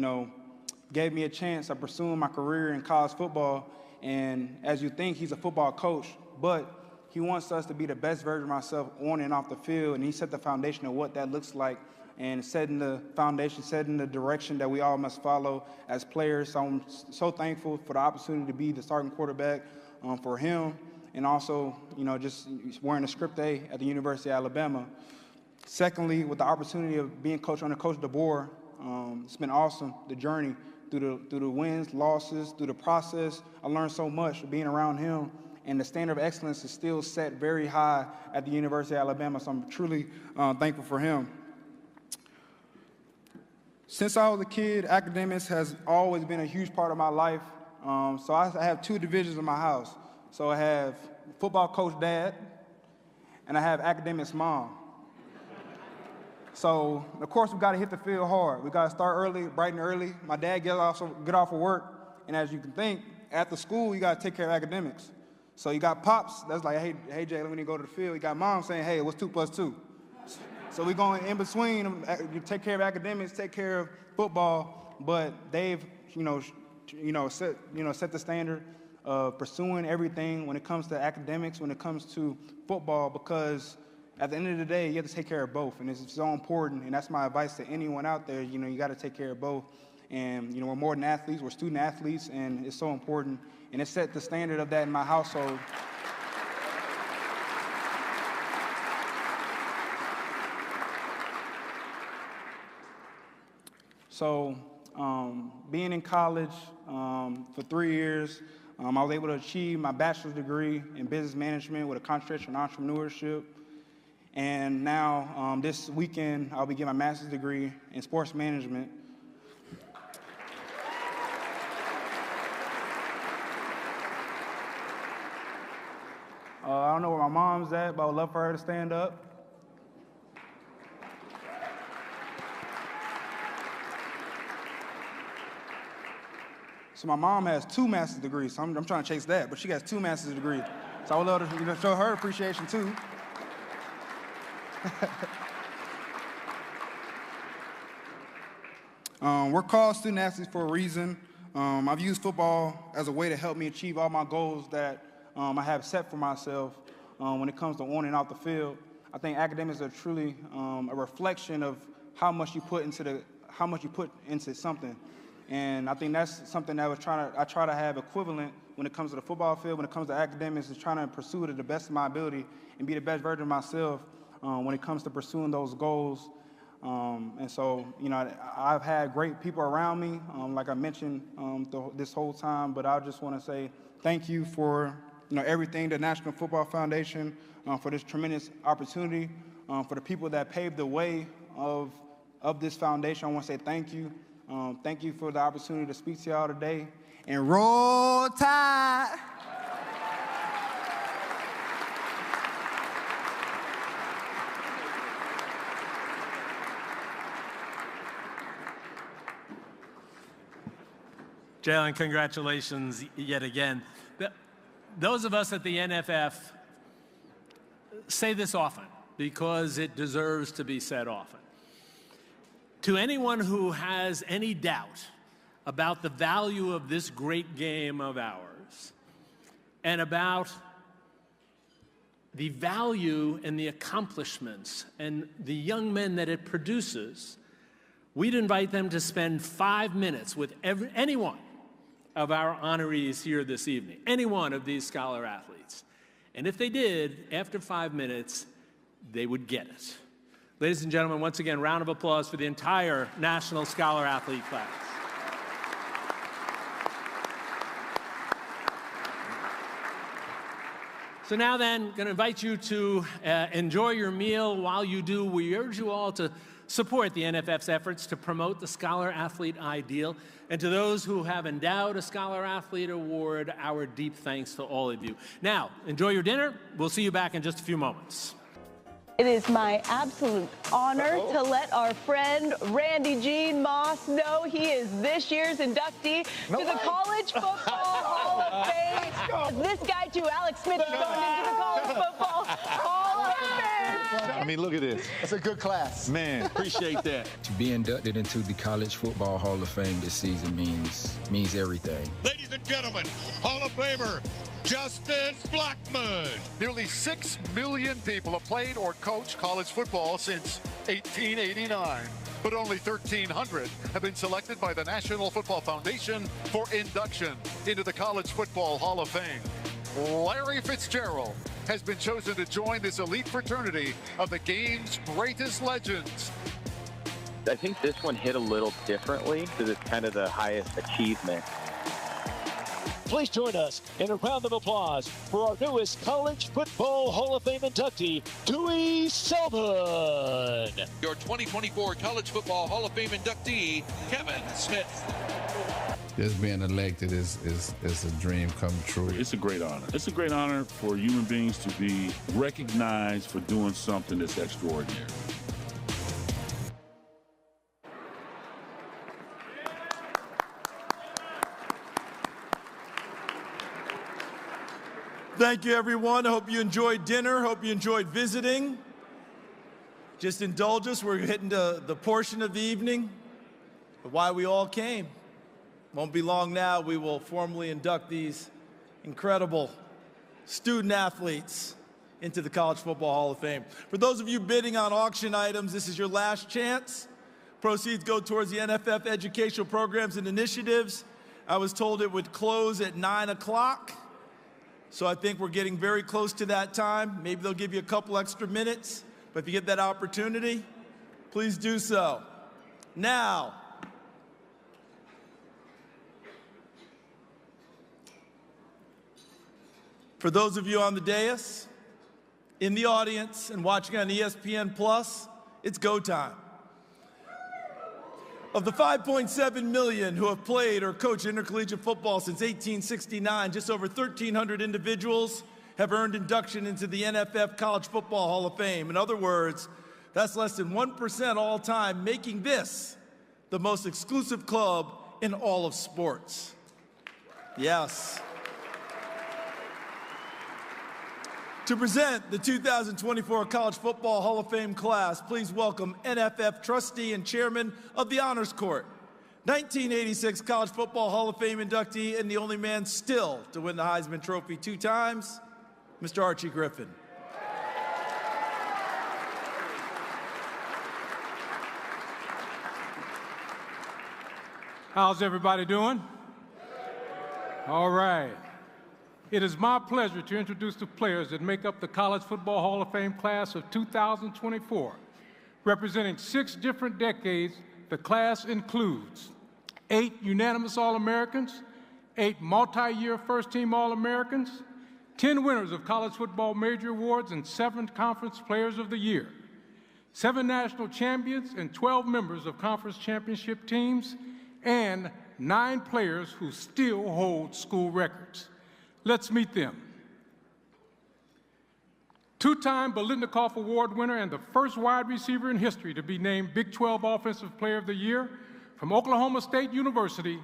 gave me a chance of pursuing my career in college football. And as you think, he's a football coach, but he wants us to be the best version of myself on and off the field. And he set the foundation of what that looks like and setting the foundation, setting the direction that we all must follow as players. So I'm so thankful for the opportunity to be the starting quarterback for him, and also, just wearing the script A at the University of Alabama. Secondly, with the opportunity of being coach under Coach DeBoer, it's been awesome, the journey through the wins, losses, through the process. I learned so much being around him, and the standard of excellence is still set very high at the University of Alabama, so I'm truly thankful for him. Since I was a kid, academics has always been a huge part of my life. So I have two divisions in my house. So I have football coach dad, and I have academics mom. So, of course, we got to hit the field hard. We got to start early, bright and early. My dad get off of work, and as you can think, after school, you got to take care of academics. So you got pops, that's like, hey, Jalen, we need to go to the field. You got mom saying, hey, what's 2 + 2? So we're going in between. You take care of academics, take care of football, but they've, set the standard of pursuing everything when it comes to academics, when it comes to football, because at the end of the day, you have to take care of both, and it's so important, and that's my advice to anyone out there. You got to take care of both, and we're more than athletes, we're student athletes, and it's so important, and it set the standard of that in my household. So being in college for 3 years, I was able to achieve my bachelor's degree in business management with a concentration on entrepreneurship. And now this weekend, I'll be getting my master's degree in sports management. I don't know where my mom's at, but I would love for her to stand up. So my mom has 2 master's degrees, so I'm trying to chase that, but she has 2 master's degrees. So I would love to show her appreciation too. We're called student athletes for a reason. I've used football as a way to help me achieve all my goals that I have set for myself when it comes to on and off the field. I think academics are truly a reflection of how much you put into something. And I think that's something that I try to have equivalent when it comes to the football field, when it comes to academics, is trying to pursue it to the best of my ability and be the best version of myself when it comes to pursuing those goals. And so, I've had great people around me, like I mentioned this whole time, but I just want to say thank you for everything, the National Football Foundation, for this tremendous opportunity, for the people that paved the way of this foundation. I want to say thank you. Thank you for the opportunity to speak to y'all today. And roll tide. Jalen, congratulations yet again. Those of us at the NFF say this often because it deserves to be said often. To anyone who has any doubt about the value of this great game of ours and about the value and the accomplishments and the young men that it produces, we'd invite them to spend 5 minutes with any one of our honorees here this evening, any one of these scholar athletes. And if they did, after 5 minutes, they would get it. Ladies and gentlemen, once again, round of applause for the entire National Scholar Athlete class. So now then, going to invite you to enjoy your meal. While you do, we urge you all to support the NFF's efforts to promote the Scholar Athlete ideal. And to those who have endowed a Scholar Athlete Award, our deep thanks to all of you. Now, enjoy your dinner. We'll see you back in just a few moments. It is my absolute honor to let our friend Randy Gene Moss know he is this year's inductee to the College Football Hall of Fame. This guy, too, Alex Smith, is going into the College Football Hall of Fame. I mean, look at this. That's a good class. Man, appreciate that. To be inducted into the College Football Hall of Fame this season means everything. Ladies and gentlemen, Hall of Famer Justice Blackmon. Nearly 6 million people have played or coached college football since 1889. But only 1,300 have been selected by the National Football Foundation for induction into the College Football Hall of Fame. Larry Fitzgerald has been chosen to join this elite fraternity of the game's greatest legends. I think this one hit a little differently because it's kind of the highest achievement. Please join us in a round of applause for our newest College Football Hall of Fame inductee, Dewey Selman. Your 2024 College Football Hall of Fame inductee, Kevin Smith. Just being elected is a dream come true. It's a great honor. It's a great honor for human beings to be recognized for doing something that's extraordinary. Thank you, everyone. I hope you enjoyed dinner. Hope you enjoyed visiting. Just indulge us. We're hitting to the portion of the evening of why we all came. Won't be long now. We will formally induct these incredible student athletes into the College Football Hall of Fame. For those of you bidding on auction items, this is your last chance. Proceeds go towards the NFF educational programs and initiatives. I was told it would close at 9 o'clock. So I think we're getting very close to that time. Maybe they'll give you a couple extra minutes, but if you get that opportunity, please do so. Now, for those of you on the dais, in the audience, and watching on ESPN+, it's go time. Of the 5.7 million who have played or coached intercollegiate football since 1869, just over 1,300 individuals have earned induction into the NFF College Football Hall of Fame. In other words, that's less than 1% all time, making this the most exclusive club in all of sports. Yes. To present the 2024 College Football Hall of Fame class, please welcome NFF trustee and chairman of the Honors Court, 1986 College Football Hall of Fame inductee and the only man still to win the Heisman Trophy 2 times, Mr. Archie Griffin. How's everybody doing? All right. It is my pleasure to introduce the players that make up the College Football Hall of Fame class of 2024. Representing 6 different decades, the class includes 8 unanimous All-Americans, 8 multi-year first-team All-Americans, 10 winners of college football major awards, and 7 conference players of the year, 7 national champions and 12 members of conference championship teams, and 9 players who still hold school records. Let's meet them. 2-time Biletnikoff Award winner and the first wide receiver in history to be named Big 12 Offensive Player of the Year from Oklahoma State University,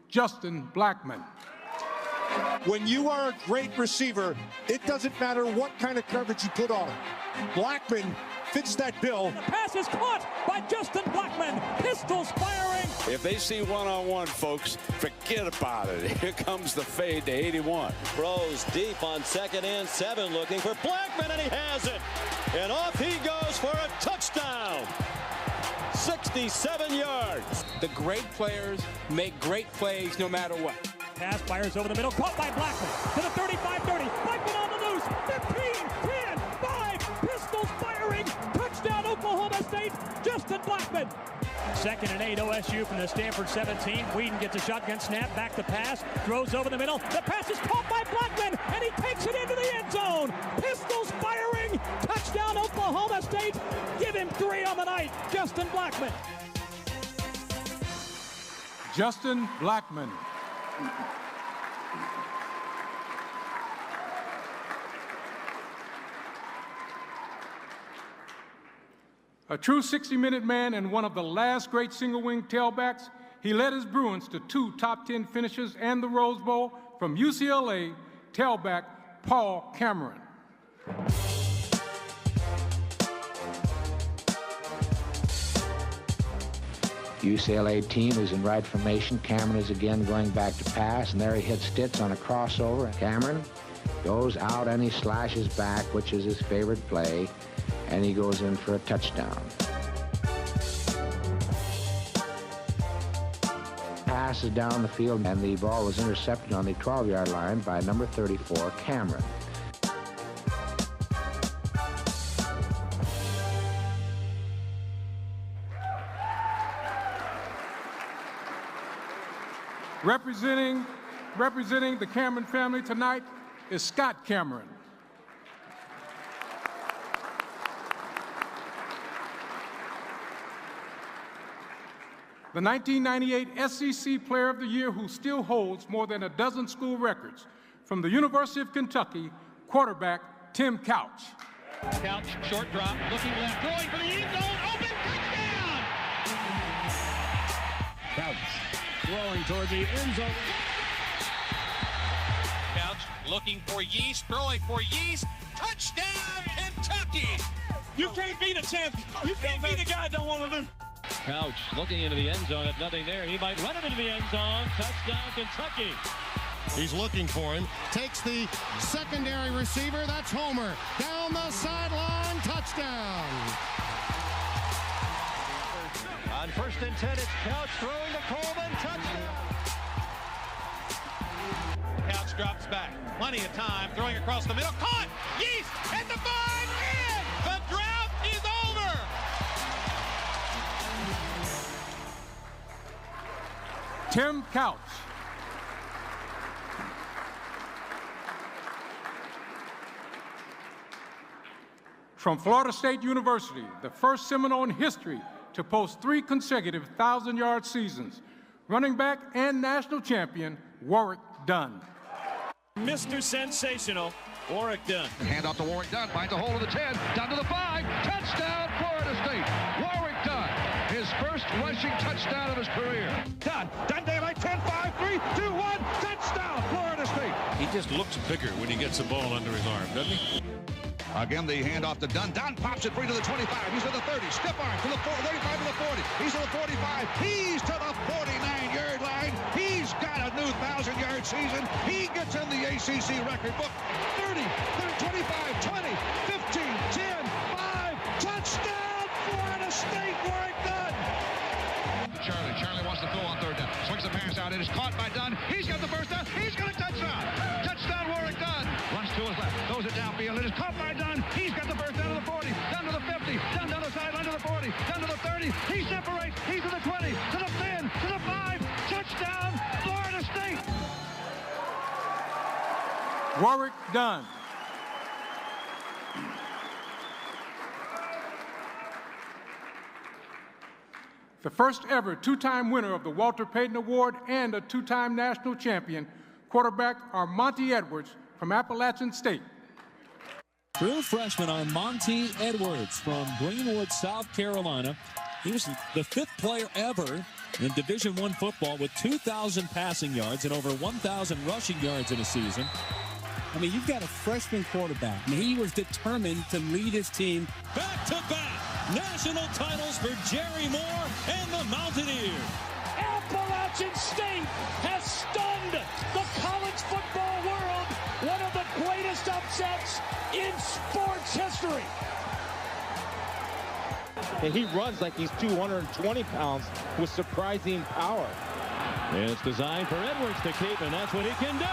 Justin Blackmon. When you are a great receiver, it doesn't matter what kind of coverage you put on. Blackmon fits that bill. The pass is caught by Justin Blackmon. Pistols firing. If they see one-on-one, folks, forget about it. Here comes the fade to 81. Throws deep on 2nd and 7, looking for Blackmon, and he has it. And off he goes for a touchdown. 67 yards. The great players make great plays no matter what. Pass fires over the middle, caught by Blackmon to the 35-30. Blackmon on the loose. 15, 10, 5. Pistols firing. Touchdown, Oklahoma State. Justin Blackmon. 2nd and 8, OSU from the Stanford 17. Whedon gets a shotgun snap, back to pass, throws over the middle. The pass is caught by Blackmon, and he takes it into the end zone. Pistols firing. Touchdown, Oklahoma State. Give him 3 on the night. Justin Blackmon. Justin Blackmon. A true 60-minute man and one of the last great single-wing tailbacks, he led his Bruins to 2 top 10 finishes and the Rose Bowl. From UCLA, tailback Paul Cameron. UCLA team is in right formation. Cameron is again going back to pass, and there he hits Stitz on a crossover. Cameron goes out and he slashes back, which is his favorite play, and he goes in for a touchdown. Passes down the field, and the ball was intercepted on the 12-yard line by number 34, Cameron. Representing the Cameron family tonight is Scott Cameron. The 1998 SEC Player of the Year, who still holds more than a dozen school records. From the University of Kentucky, quarterback Tim Couch. Couch, short drop, looking left, throwing for the end zone, open, touchdown! Couch, throwing toward the end zone. Couch looking for Yeast, throwing for Yeast, touchdown, Kentucky! You can't beat a champion. You can't beat a guy that don't want to lose. Couch looking into the end zone, if nothing there, he might run it into the end zone. Touchdown, Kentucky. He's looking for him. Takes the secondary receiver. That's Homer. Down the sideline. Touchdown. On 1st and 10, it's Couch throwing to Coleman. Touchdown. Couch drops back. Plenty of time. Throwing across the middle. Caught! Yeast at the 5. In! The drought is over! Tim Couch. From Florida State University, the first Seminole in history to post 3 consecutive 1,000-yard seasons, running back and national champion Warrick Dunn. Mr. Sensational, Warrick Dunn. Hand off to Warrick Dunn, finds a hole to the 10, down to the 5, touchdown Florida State. Warrick Dunn, his first rushing touchdown of his career. Dunn daylight, 10, 5, 3, 2, 1, touchdown Florida State. He just looks bigger when he gets the ball under his arm, doesn't he? Again, the handoff to Dunn. Dunn pops it free to the 25. He's to the 30. Stiff arm to the 35 to the 40. He's to the 45. He's to the 49-yard line. He's got a new 1,000-yard season. He gets in the ACC record book. 30, 25, 20, 15, 10, 5. Touchdown, Florida State, Warrick Dunn. Charlie wants to throw on 3rd down. Swings the pass out. It is caught by Dunn. He's got the first down. He's got a touchdown. Touchdown, Warrick Dunn. Runs to his left. Throws it downfield. It is caught by Dunn. He's got the first down to the 40. Down to the 50. Down the sideline to the 40. Down to the 30. He separates. He's to the 20. To the 10. To the 5. Touchdown, Florida State. Warrick Dunn. The first ever 2-time winner of the Walter Payton Award and a 2-time national champion, quarterback Armonte Edwards from Appalachian State. True freshman Armonte Edwards from Greenwood, South Carolina. He was the 5th player ever in Division I football with 2,000 passing yards and over 1,000 rushing yards in a season. I mean, you've got a freshman quarterback. I mean, he was determined to lead his team. Back-to-back national titles for Jerry Moore and the Mountaineers. Appalachian State has stunned the college football world. One of the greatest upsets in sports history. And he runs like he's 220 pounds with surprising power. And it's designed for Edwards to keep, and that's what he can do.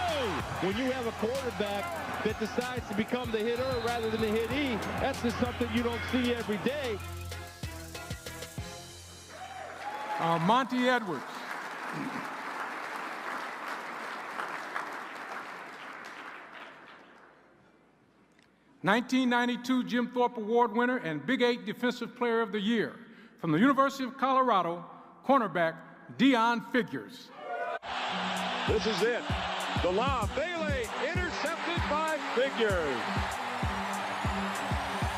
When you have a quarterback that decides to become the hitter rather than the hittee, that's just something you don't see every day. Monty Edwards. '92 Jim Thorpe Award winner and Big 8 Defensive Player of the Year. From the University of Colorado, cornerback Deion Figures. This is it. The lob, Bailey, intercepted by Figures.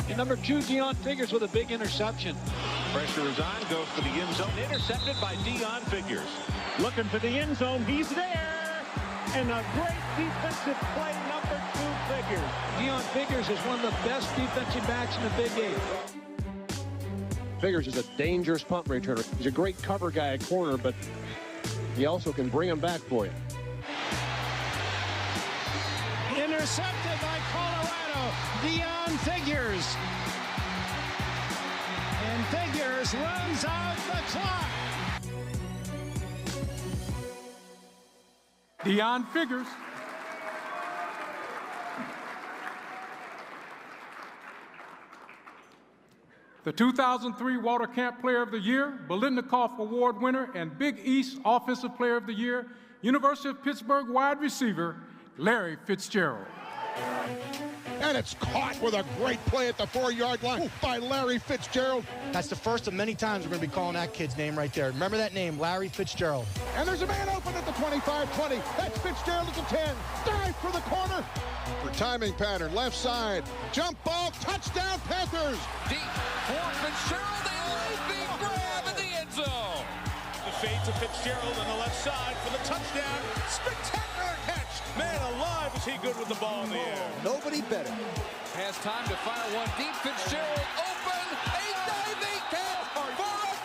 And number 2, Deion Figures with a big interception. Pressure is on, goes for the end zone, intercepted by Deion Figures. Looking for the end zone, he's there. And a great defensive play, number 2, Figures. Deion Figures is one of the best defensive backs in the Big 8. Figures is a dangerous punt returner. He's a great cover guy at corner, but he also can bring him back for you. Intercepted by Colorado, Deion Figures. And Figures runs out the clock. Deion Figures. The 2003 Walter Camp Player of the Year, Biletnikoff Award winner, and Big East Offensive Player of the Year, University of Pittsburgh wide receiver, Larry Fitzgerald. And it's caught with a great play at the 4-yard line by Larry Fitzgerald. That's the first of many times we're going to be calling that kid's name right there. Remember that name, Larry Fitzgerald. And there's a man open at the 25-20. That's Fitzgerald at the 10. Dive for the corner. For timing pattern, left side. Jump ball, touchdown, Panthers. Deep for Fitzgerald, a big grab in the end zone. The fade to Fitzgerald on the left side for the touchdown. Spectacular catch. Man alive, is he good with the ball in the air. Nobody better. Has time to fire one deep. Fitzgerald open. A diving catch for a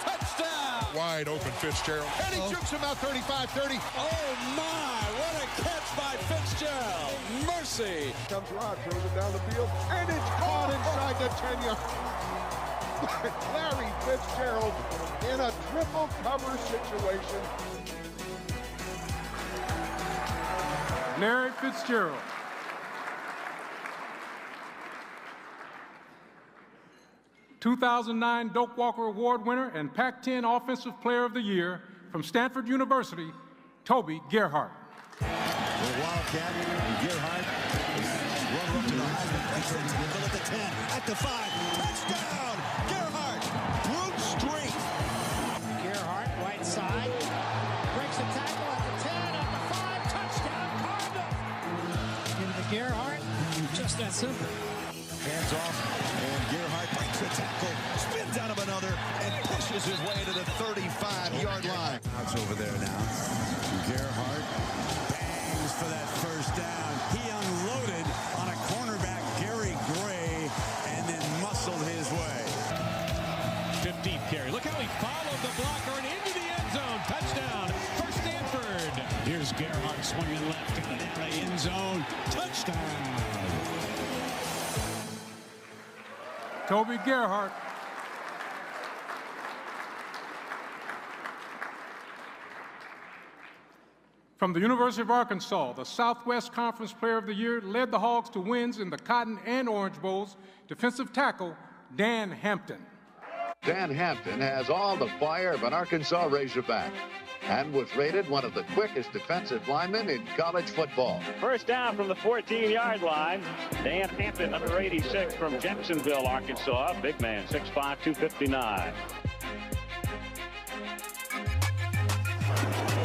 touchdown. Wide open Fitzgerald. And he jukes him out 35-30. Oh my, what a catch by Fitzgerald. Mercy. Comes Rod, throws it down the field, and it's caught inside the 10-yard. Larry Fitzgerald in a triple cover situation. Larry Fitzgerald. '2009 Doak Walker Award winner and Pac-10 Offensive Player of the Year from Stanford University, Toby Gerhart. The Wildcat and Gerhart is runner up to the Heisman. At the 10, at the 5, touchdown! Gerhart, brute strength. Gerhart, right side, breaks the tackle at the 10, at the 5, touchdown, Cardinals! Into Gerhart, just that simple. Hands off, and Gerhart breaks the tackle, spins out of another, and pushes his way to the 35-yard line. It's over there now. Gerhart bangs for that first down. He unloaded on a cornerback, Gary Gray, and then muscled his way. 15th carry. Look how he followed the blocker and into the end zone. Touchdown for Stanford. Here's Gerhart swinging left into the end zone. Touchdown. Toby Gerhart. From the University of Arkansas, the Southwest Conference Player of the Year, led the Hogs to wins in the Cotton and Orange Bowls, defensive tackle Dan Hampton. Dan Hampton has all the fire of an Arkansas Razorback and was rated one of the quickest defensive linemen in college football. First down from the 14-yard line. Dan Hampton, number 86 from Jacksonville, Arkansas. Big man, 6'5", 259.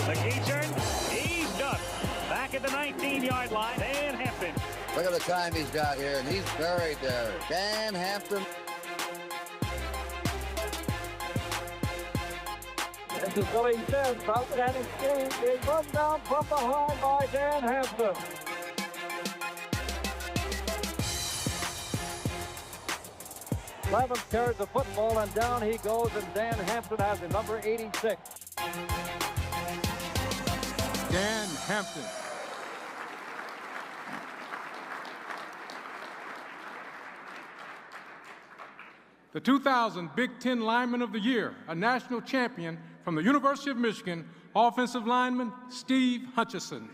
The key turn, he's done. Back at the 19-yard line, Dan Hampton. Look at the time he's got here, and he's buried there. Dan Hampton. This is what he says. Outstanding skate. They run down from behind by Dan Hampton. Levin carries the football, and down he goes, and Dan Hampton has the number 86. Dan Hampton. The 2000 Big Ten Lineman of the Year, a national champion from the University of Michigan, offensive lineman Steve Hutchison.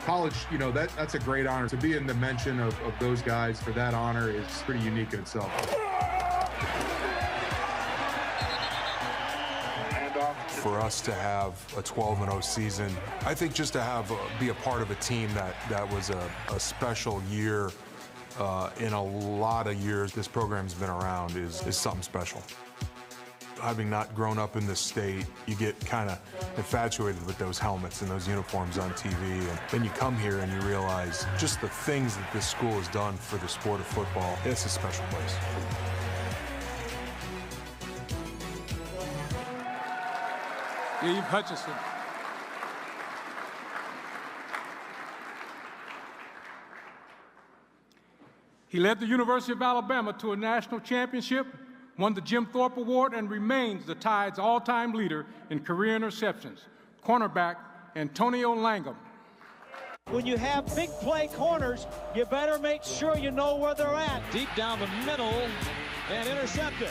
College, you know, that's a great honor. To be in the mention of those guys for that honor is pretty unique in itself. For us to have a 12-0 season, I think just to be a part of a team that was a special year in a lot of years this program's been around is something special. Having not grown up in this state, you get kind of infatuated with those helmets and those uniforms on TV, and then you come here and you realize just the things that this school has done for the sport of football. It's a special place. Steve Hutchison. He led the University of Alabama to a national championship, won the Jim Thorpe Award, and remains the Tide's all-time leader in career interceptions. Cornerback Antonio Langham. When you have big play corners, you better make sure you know where they're at. Deep down the middle and intercepted.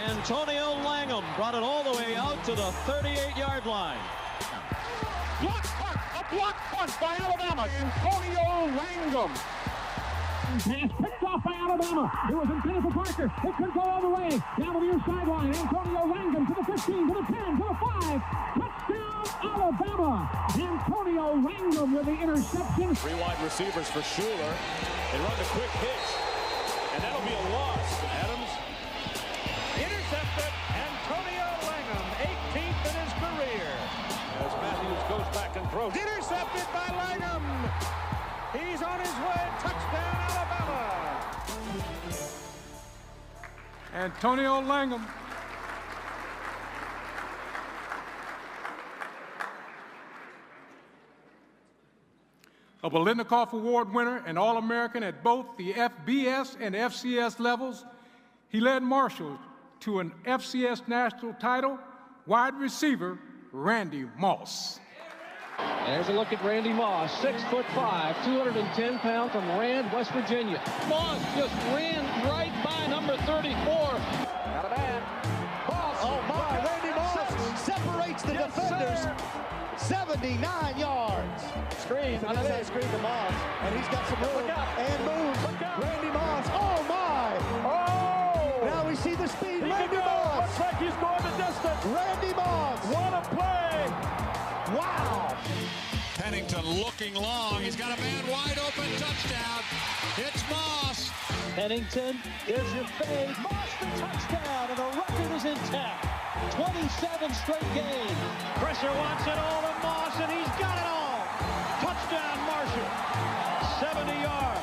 Antonio Langham brought it all the way out to the 38-yard line. Block punt, a block punt by Alabama. Antonio Langham. Pass picked off by Alabama. It was intended for Parker. It could go all the way down to the near sideline. Antonio Langham to the 15, to the 10, to the 5. Touchdown, Alabama. Antonio Langham with the interception. 3 wide receivers for Schuler. They run the quick hitch, and that'll be a loss. Adams intercepted. Antonio Langham, 18th in his career. As Matthews goes back and throws. Intercepted by Langham. He's on his way. Touchdown, Alabama. Antonio Langham. A Biletnikoff Award winner and All-American at both the FBS and FCS levels, he led Marshall to an FCS national title, wide receiver Randy Moss. There's a look at Randy Moss, 6'5", 210 pounds from Rand, West Virginia. Moss just ran right by number 34. Not a bad. Moss. Oh my, Randy Moss separates the defenders. Sir. 79 yards. Screen. I know that screen to Moss, and he's got some room and moves. Randy Moss. Oh my. Oh. Now we see the speed. Randy Moss. Looks like he's going the distance. Randy Moss. What a play. Wow. Pennington looking long. He's got a man wide open. Touchdown. It's Moss. Pennington, there's your fade. Moss for touchdown, and the record is intact. 27 straight games. Pressure wants it all to Moss, and he's got it all. Touchdown, Marshall. 70 yards.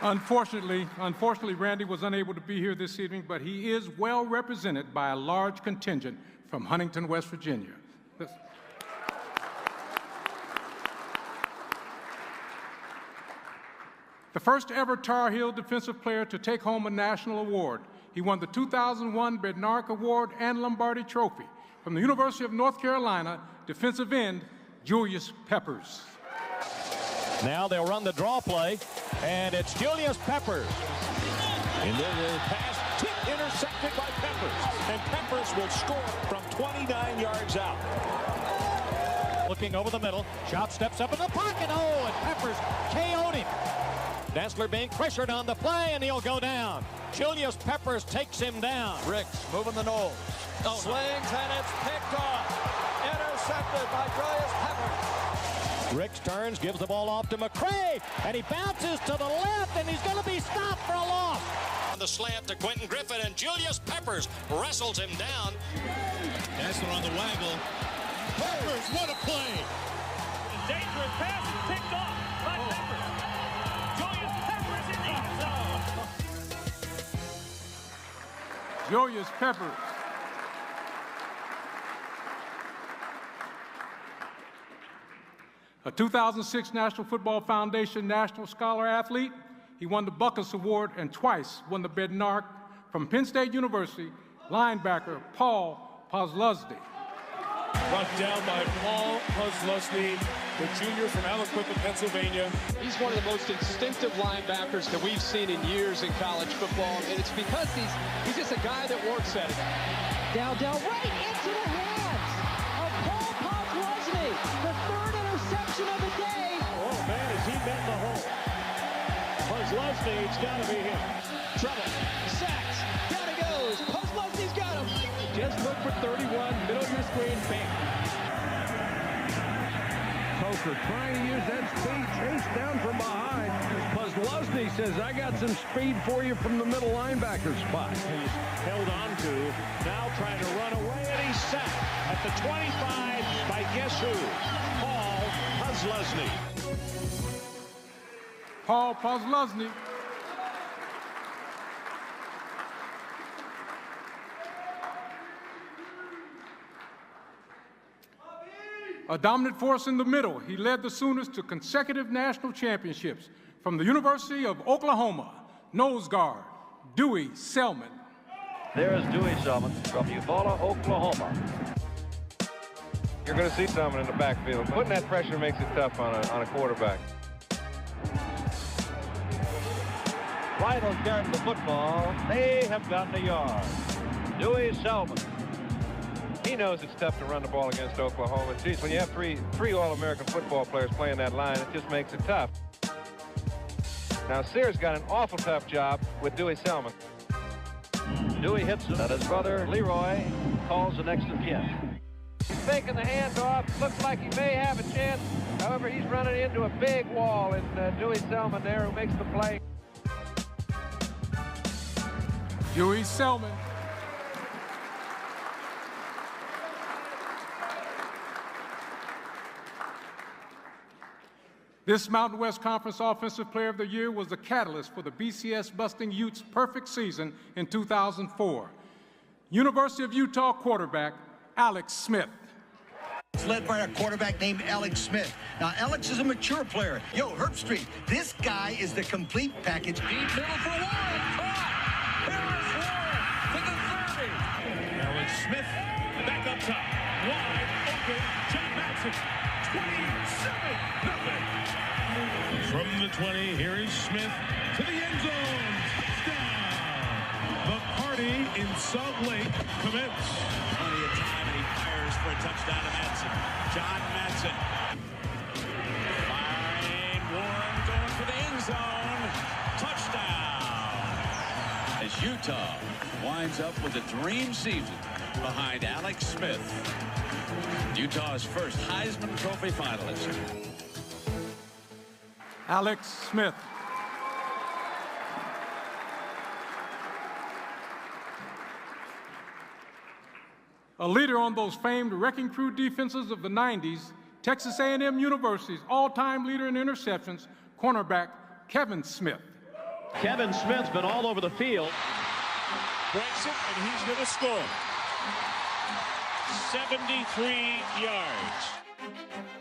Unfortunately, Randy was unable to be here this evening, but he is well represented by a large contingent from Huntington, West Virginia. The first ever Tar Heel defensive player to take home a national award. He won the 2001 Bednarik Award and Lombardi Trophy. From the University of North Carolina, defensive end Julius Peppers. Now they'll run the draw play, and it's Julius Peppers. And then the pass tipped, intercepted by Peppers. And Peppers will score from 29 yards out. Looking over the middle, Schaub steps up in the pocket. Oh, and Peppers KO'd him. Dessler being pressured on the play, and he'll go down. Julius Peppers takes him down. Ricks moving the nose. Oh, slings, and it's picked off. Intercepted by Julius Peppers. Ricks turns, gives the ball off to McCray, and he bounces to the left, and he's going to be stopped for a loss. On the slant to Quentin Griffin, and Julius Peppers wrestles him down. Dessler on the waggle. Peppers, what a play! Dangerous pass is picked off by Peppers. Julius Peppers. A 2006 National Football Foundation National Scholar Athlete, he won the Buckus Award and twice won the Bednarik. From Penn State University, linebacker Paul Posluszny. Brought down by Paul Posluszny, the junior from Aliquippa, Pennsylvania. He's one of the most instinctive linebackers that we've seen in years in college football, and it's because he's just a guy that works at it. Dowdell right into the hands of Paul Posluszny, the third interception of the day. Oh man, has he been the hole? Posluszny, it's got to be him. Trouble, sacks, down he goes. Posluszny's got him. Just look for 31, middle of your screen, bam. Coker trying to use that speed, chase down from behind. Posluszny says, I got some speed for you from the middle linebacker spot. He's held on to, now trying to run away, and he's sacked at the 25 by guess who? Paul Posluszny. Paul Posluszny. A dominant force in the middle, he led the Sooners to consecutive national championships. From the University of Oklahoma, nose guard, Dewey Selman. There's Dewey Selman from Eufaula, Oklahoma. You're going to see Selman in the backfield. Putting that pressure makes it tough on a quarterback. Rivals guarding the football. They have gotten a yard. Dewey Selman. He knows it's tough to run the ball against Oklahoma. Geez, when you have three All-American football players playing that line, it just makes it tough. Now, Sears got an awful tough job with Dewey Selman. Dewey hits him, and his brother Leroy calls the next of kin. He's faking the handoff. Looks like he may have a chance. However, he's running into a big wall, and Dewey Selman there who makes the play. Dewey Selman. This Mountain West Conference Offensive Player of the Year was the catalyst for the BCS Busting Utes' perfect season in 2004. University of Utah quarterback, Alex Smith. It's led by a quarterback named Alex Smith. Now, Alex is a mature player. Yo, Herb Street, this guy is the complete package. Deep middle for Warren. Caught. Harris Warren to the 30. Alex Smith back up top. Wide open. John Matson. 27-0. From the 20, here is Smith to the end zone. Touchdown. The party in Salt Lake commences. Plenty of time, and he fires for a touchdown to Matson. John Matson. Firing Warren going for the end zone. Touchdown. As Utah winds up with a dream season behind Alex Smith, Utah's first Heisman Trophy finalist. Alex Smith. A leader on those famed wrecking crew defenses of the 90s, Texas A&M University's all-time leader in interceptions, cornerback Kevin Smith. Kevin Smith's been all over the field. Breaks it, and he's going to score. 73 yards.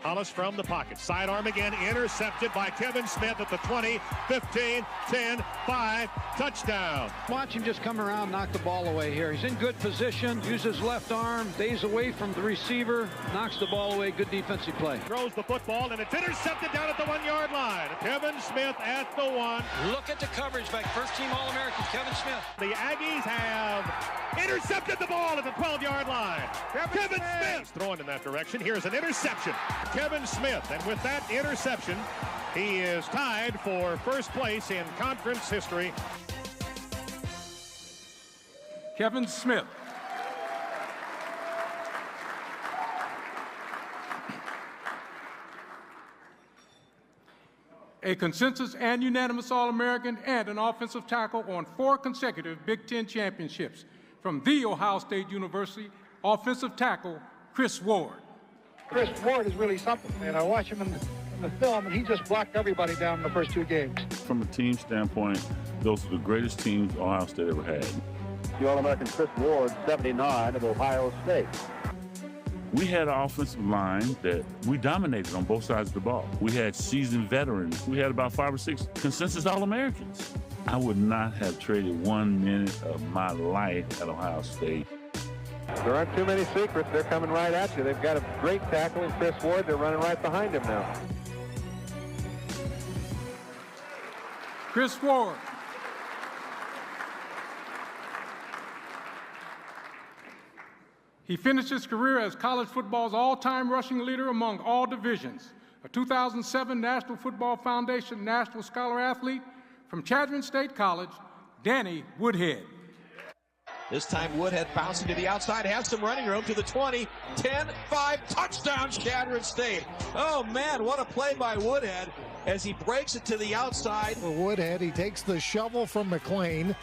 Hollis from the pocket. Sidearm again, intercepted by Kevin Smith at the 20, 15, 10, 5, touchdown. Watch him just come around, knock the ball away here. He's in good position, uses left arm, stays away from the receiver, knocks the ball away. Good defensive play. Throws the football, and it's intercepted down at the 1-yard line. Kevin Smith at the 1. Look at the coverage by first-team All-American Kevin Smith. The Aggies have intercepted the ball at the 12-yard line. Kevin Smith throwing in that direction. Here's an interception. Kevin Smith, and with that interception, he is tied for first place in conference history. Kevin Smith. A consensus and unanimous All-American and an offensive tackle on 4 consecutive Big Ten championships. From The Ohio State University, offensive tackle Chris Ward. Chris Ward is really something, man. I watch him in the film, and he just blocked everybody down in the first 2 games. From a team standpoint, those are the greatest teams Ohio State ever had. the All-American Chris Ward, 79 of Ohio State. We had an offensive line that we dominated on both sides of the ball. We had seasoned veterans. We had about 5 or 6 consensus All-Americans. I would not have traded 1 minute of my life at Ohio State. There aren't too many secrets. They're coming right at you. They've got a great tackle in Chris Ward. They're running right behind him now. Chris Ward. He finished his career as college football's all-time rushing leader among all divisions, a 2007 National Football Foundation National Scholar Athlete from Chadron State College, Danny Woodhead. This time Woodhead bouncing to the outside, has some running room to the 20, 10, 5, touchdown Chadron State. Oh man, what a play by Woodhead as he breaks it to the outside. For Woodhead, he takes the shovel from McLean,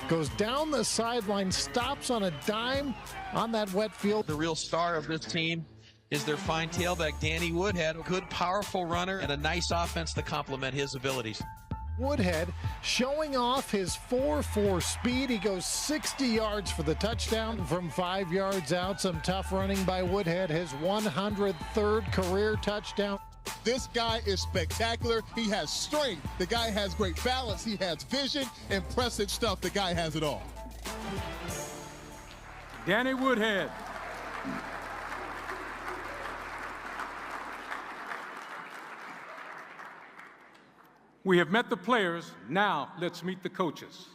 goes down the sideline, stops on a dime on that wet field. The real star of this team is their fine tailback, Danny Woodhead. A good, powerful runner and a nice offense to complement his abilities. Woodhead showing off his 4.4 speed. He goes 60 yards for the touchdown from 5 yards out. Some tough running by Woodhead, his 103rd career touchdown. This guy is spectacular. He has strength. The guy has great balance. He has vision. Impressive stuff. The guy has it all. Danny Woodhead. We have met the players. Now let's meet the coaches.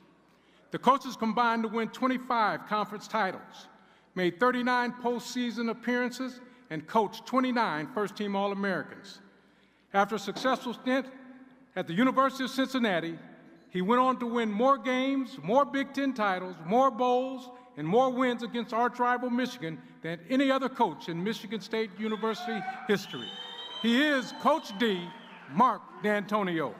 The coaches combined to win 25 conference titles, made 39 postseason appearances, and coached 29 first-team All-Americans. After a successful stint at the University of Cincinnati, he went on to win more games, more Big Ten titles, more bowls, and more wins against arch-rival Michigan than any other coach in Michigan State University history. He is Coach D, Mark D'Antonio.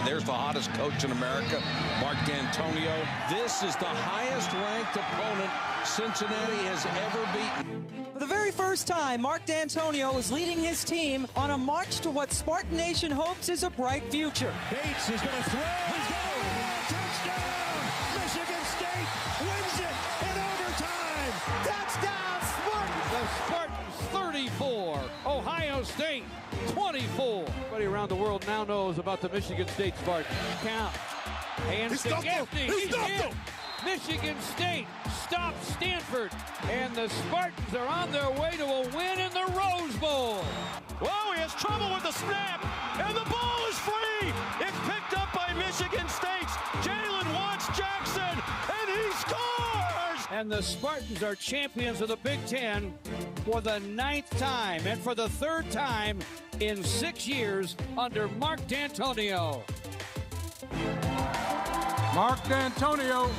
There's the hottest coach in America, Mark D'Antonio. This is the highest-ranked opponent Cincinnati has ever beaten. For the very first time, Mark D'Antonio is leading his team on a march to what Spartan Nation hopes is a bright future. Bates is going to throw. He's going. Touchdown! Michigan State wins it in overtime. Touchdown, Spartans! The Spartans 34, Ohio State 24. Everybody around the world now knows about the Michigan State Spartans. Count. Hands to Gaffney. He's in. Michigan State stops Stanford, and the Spartans are on their way to a win in the Rose Bowl. Whoa, he has trouble with the snap, and the ball is free. It's picked up by Michigan State's Jalen Jackson, and he scores! And the Spartans are champions of the Big Ten for the 9th time, and for the 3rd time in 6 years under Mark D'Antonio. Mark D'Antonio.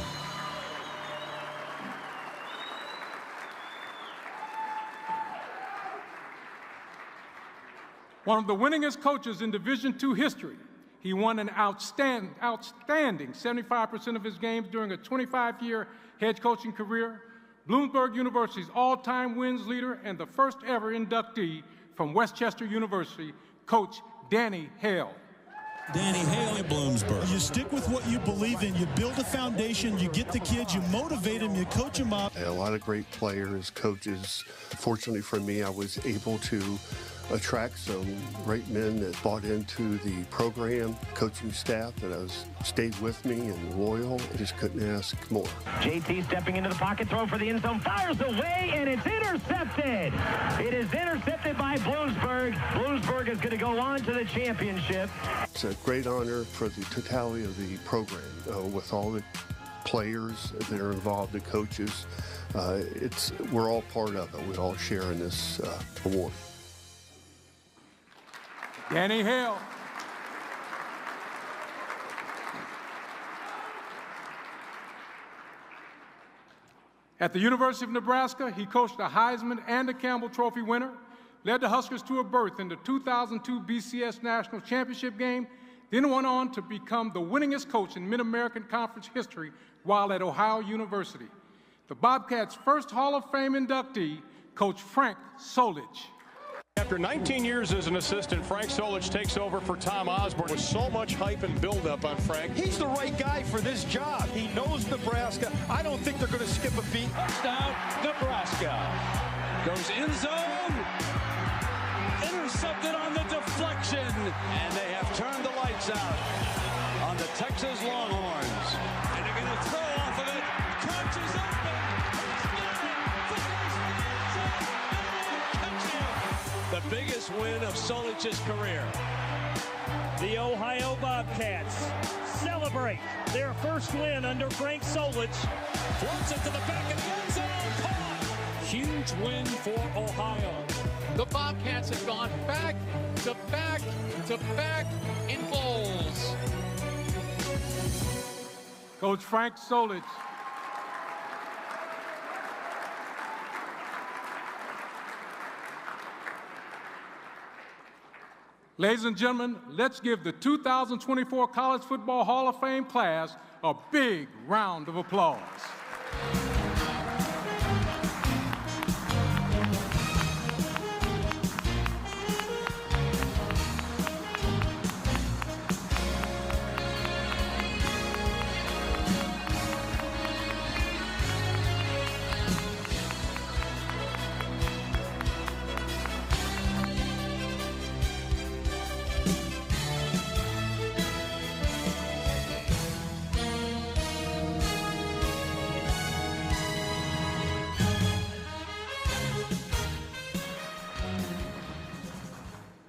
One of the winningest coaches in Division II history. He won an outstanding 75% of his games during a 25-year head coaching career. Bloomsburg University's all-time wins leader and the first ever inductee from Westchester University, Coach Danny Hale. Danny Hale at Bloomsburg. You stick with what you believe in. You build a foundation. You get the kids. You motivate them. You coach them up. A lot of great players, coaches. Fortunately for me, I was able to attract some great men that bought into the program, coaching staff that stayed with me and loyal. I just couldn't ask more. JT stepping into the pocket, throw for the end zone, fires away, and it's intercepted. It is intercepted by Bloomsburg. Bloomsburg is going to go on to the championship. It's a great honor for the totality of the program with all the players that are involved, the coaches. We're all part of it. We all share in this award. Danny Hale. At the University of Nebraska, he coached a Heisman and a Campbell Trophy winner, led the Huskers to a berth in the 2002 BCS National Championship game, then went on to become the winningest coach in Mid-American Conference history while at Ohio University. The Bobcats' first Hall of Fame inductee, Coach Frank Solich. After 19 years as an assistant, Frank Solich takes over for Tom Osborne with so much hype and buildup on Frank. He's the right guy for this job. He knows Nebraska. I don't think they're going to skip a beat. Touchdown, Nebraska. Goes end zone. Intercepted on the deflection. And they have turned the lights out on the Texas Longhorns. And they're going to throw off of it. Catches open. The biggest win of Solich's career. The Ohio Bobcats celebrate their first win under Frank Solich. Floats it to the back of the end zone. Caught. Huge win for Ohio. The Bobcats have gone back to back to back in bowls. Coach Frank Solich. Ladies and gentlemen, let's give the 2024 College Football Hall of Fame class a big round of applause.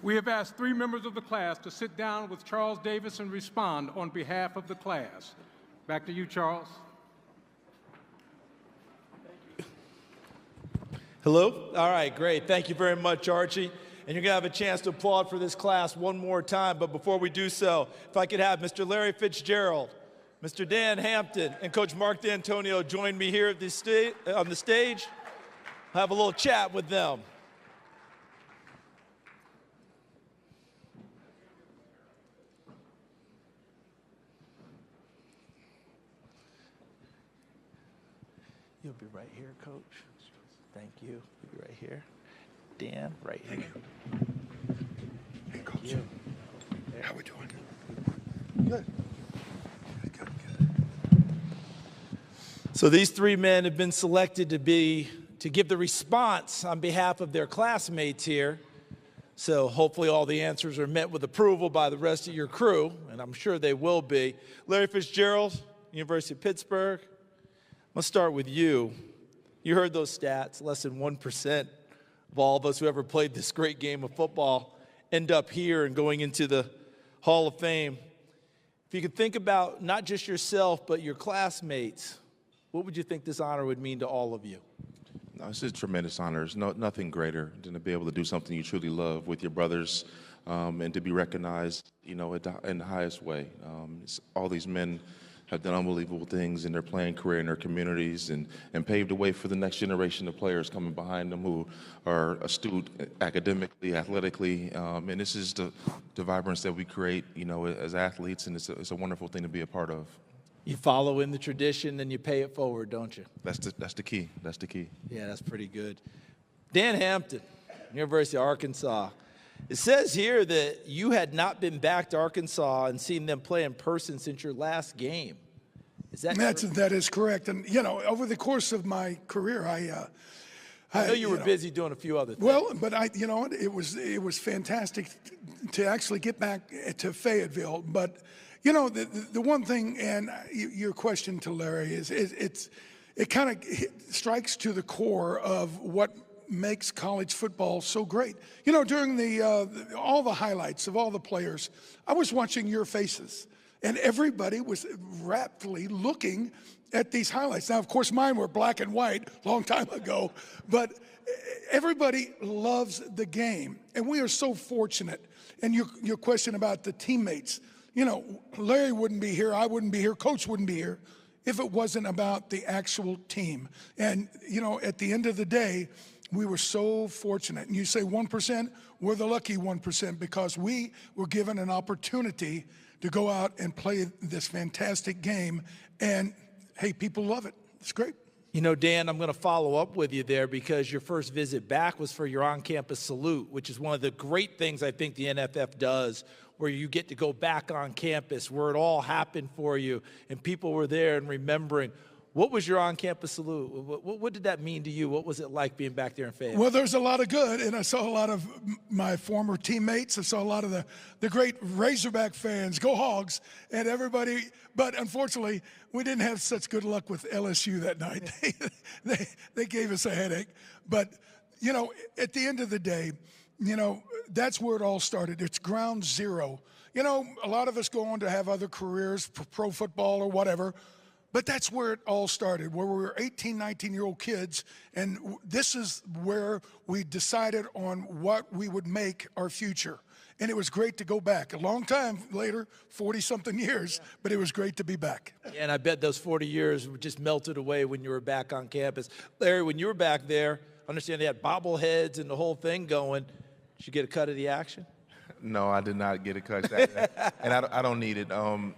We have asked 3 members of the class to sit down with Charles Davis and respond on behalf of the class. Back to you, Charles. Hello? All right, great. Thank you very much, Archie. And you're going to have a chance to applaud for this class one more time. But before we do so, if I could have Mr. Larry Fitzgerald, Mr. Dan Hampton, and Coach Mark D'Antonio join me here at on the stage. I'll have a little chat with them. You'll be right here, Coach. Thank you. You'll be right here. Dan, right here. Hey, Coach. You. How we doing? Good. Good. So these 3 men have been selected to give the response on behalf of their classmates here. So hopefully all the answers are met with approval by the rest of your crew, and I'm sure they will be. Larry Fitzgerald, University of Pittsburgh. Let's start with you. You heard those stats. Less than 1% of all of us who ever played this great game of football end up here and going into the Hall of Fame. If you could think about not just yourself, but your classmates, what would you think this honor would mean to all of you? No, it's a tremendous honor. There's nothing greater than to be able to do something you truly love with your brothers and to be recognized, in the highest way. All these men have done unbelievable things in their playing career in their communities and paved the way for the next generation of players coming behind them who are astute academically, athletically, and this is the vibrance that we create, as athletes, and it's a wonderful thing to be a part of. You follow in the tradition and you pay it forward, don't you? That's the key. That's the key. Yeah, that's pretty good. Dan Hampton, University of Arkansas. It says here that you had not been back to Arkansas and seen them play in person since your last game. Is that true? That is correct. And, over the course of my career, I know you were busy doing a few other things. Well, but it was fantastic to actually get back to Fayetteville. But, the one thing, and your question to Larry is it kind of strikes to the core of what makes college football so great. During all the highlights of all the players, I was watching your faces, and everybody was raptly looking at these highlights. Now, of course, mine were black and white a long time ago, but everybody loves the game, and we are so fortunate. And your question about the teammates, Larry wouldn't be here, I wouldn't be here, Coach wouldn't be here if it wasn't about the actual team. And, at the end of the day, we were so fortunate. And you say 1%, we're the lucky 1% because we were given an opportunity to go out and play this fantastic game. And, hey, people love it. It's great. You know, Dan, I'm going to follow up with you there because your first visit back was for your on-campus salute, which is one of the great things I think the NFF does, where you get to go back on campus, where it all happened for you, and people were there and remembering. What was your on-campus salute? What did that mean to you? What was it like being back there in Fayetteville? Well, there's a lot of good, and I saw a lot of my former teammates. I saw a lot of the great Razorback fans, go Hogs, and everybody. But unfortunately, we didn't have such good luck with LSU that night. They gave us a headache. But, you know, at the end of the day, you know, that's where it all started. It's ground zero. You know, a lot of us go on to have other careers, pro football or whatever. But that's where it all started, where we were 18, 19-year-old kids, and this is where we decided on what we would make our future. And it was great to go back. A long time later, 40-something years, but it was great to be back. Yeah, and I bet those 40 years just melted away when you were back on campus. Larry, when you were back there, I understand they had bobbleheads and the whole thing going. Did you get a cut of the action? No, I did not get a cut. And I don't need it.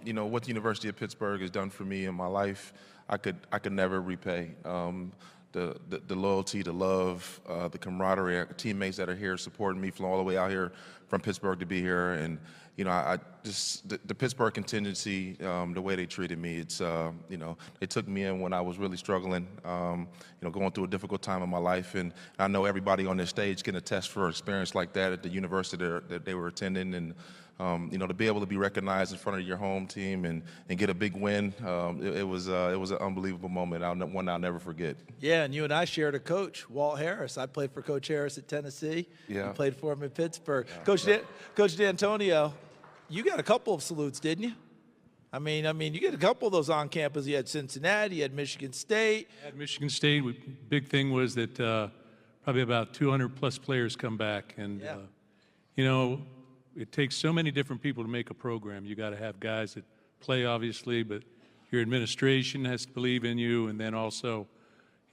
You know, what the University of Pittsburgh has done for me in my life, I could never repay. The loyalty, the love, the camaraderie, teammates that are here supporting me, flew all the way out here from Pittsburgh to be here. And, you know, I just, the Pittsburgh contingency, the way they treated me, it's, you know, they took me in when I was really struggling, you know, going through a difficult time in my life. And I know everybody on this stage can attest for an experience like that at the university that they were attending. And, you know, to be able to be recognized in front of your home team and get a big win, it was an unbelievable moment, one I'll never forget. Yeah, and you and I shared a coach, Walt Harris. I played for Coach Harris at Tennessee. Yeah. You played for him in Pittsburgh. Yeah. Coach D'Antonio, you got a couple of salutes, didn't you? I mean, you get a couple of those on campus. You had Cincinnati, you had Michigan State. At Michigan State, big thing was that probably about 200-plus players come back. And, yeah. You know, it takes so many different people to make a program. You got to have guys that play, obviously, but your administration has to believe in you, and then also,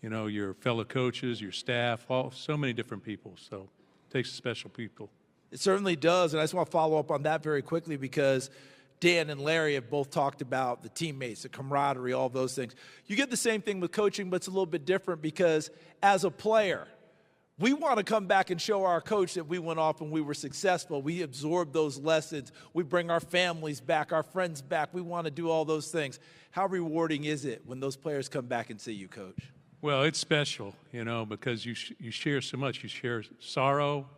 you know, your fellow coaches, your staff, so many different people. So it takes special people. It certainly does, and I just want to follow up on that very quickly because Dan and Larry have both talked about the teammates, the camaraderie, all those things. You get the same thing with coaching, but it's a little bit different because as a player, we want to come back and show our coach that we went off and we were successful. We absorb those lessons. We bring our families back, our friends back. We want to do all those things. How rewarding is it when those players come back and see you, Coach? Well, it's special, you know, because you share so much. You share sorrow,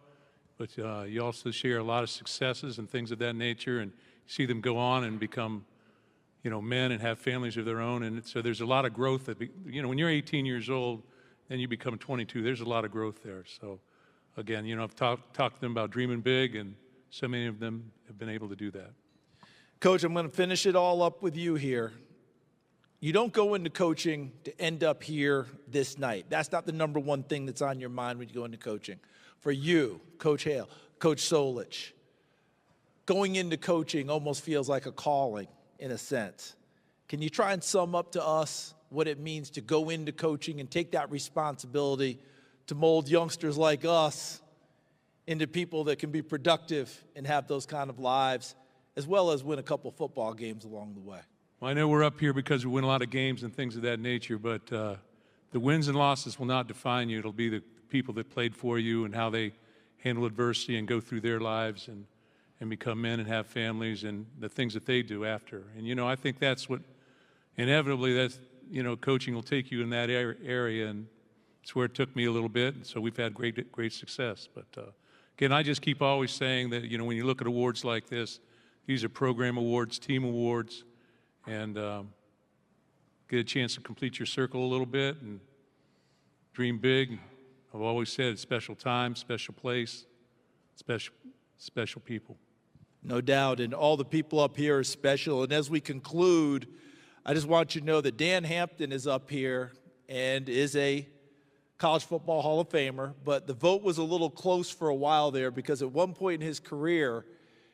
but you also share a lot of successes and things of that nature, and you see them go on and become, you know, men and have families of their own. And so there's a lot of growth that, you know, when you're 18 years old, and you become 22, there's a lot of growth there. So, again, you know, I've talked to them about dreaming big, and so many of them have been able to do that. Coach, I'm going to finish it all up with you here. You don't go into coaching to end up here this night. That's not the number one thing that's on your mind when you go into coaching. For you, Coach Hale, Coach Solich, going into coaching almost feels like a calling in a sense. Can you try and sum up to us what it means to go into coaching and take that responsibility to mold youngsters like us into people that can be productive and have those kind of lives, as well as win a couple football games along the way? Well, I know we're up here because we win a lot of games and things of that nature, but the wins and losses will not define you. It'll be the people that played for you and how they handle adversity and go through their lives and become men and have families and the things that they do after. And, you know, I think that's what inevitably that's, you know, coaching will take you in that area, and it's where it took me a little bit. So we've had great success. But again, I just keep always saying that, you know, when you look at awards like this, these are program awards, team awards, and get a chance to complete your circle a little bit and dream big. I've always said it's special time, special place, special people. No doubt, and all the people up here are special. And as we conclude, I just want you to know that Dan Hampton is up here and is a College Football Hall of Famer, but the vote was a little close for a while there because at one point in his career,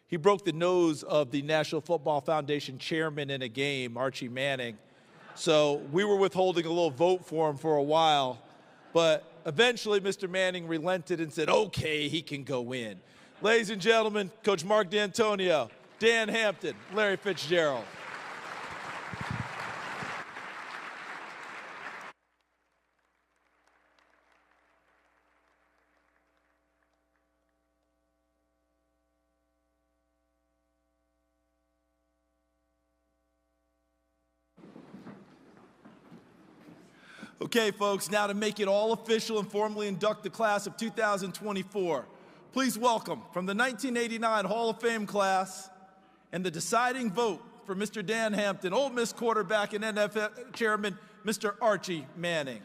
he broke the nose of the National Football Foundation chairman in a game, Archie Manning. So we were withholding a little vote for him for a while, but eventually Mr. Manning relented and said, okay, he can go in. Ladies and gentlemen, Coach Mark D'Antonio, Dan Hampton, Larry Fitzgerald. Okay, folks, now to make it all official and formally induct the class of 2024, please welcome from the 1989 Hall of Fame class and the deciding vote for Mr. Dan Hampton, Ole Miss quarterback and NFF chairman, Mr. Archie Manning.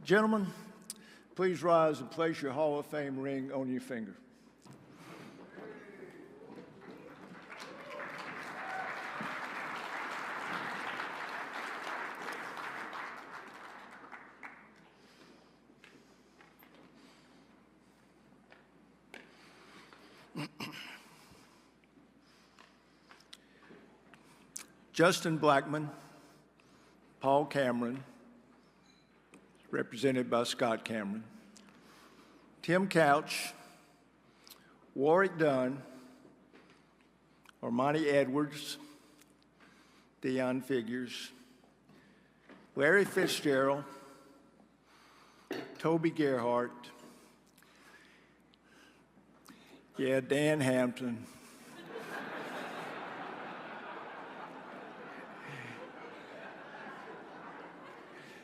Gentlemen, please rise and place your Hall of Fame ring on your finger. Justin Blackman, Paul Cameron, represented by Scott Cameron, Tim Couch, Warwick Dunn, Armani Edwards, Deion Figures, Larry Fitzgerald, Toby Gerhardt, Dan Hampton,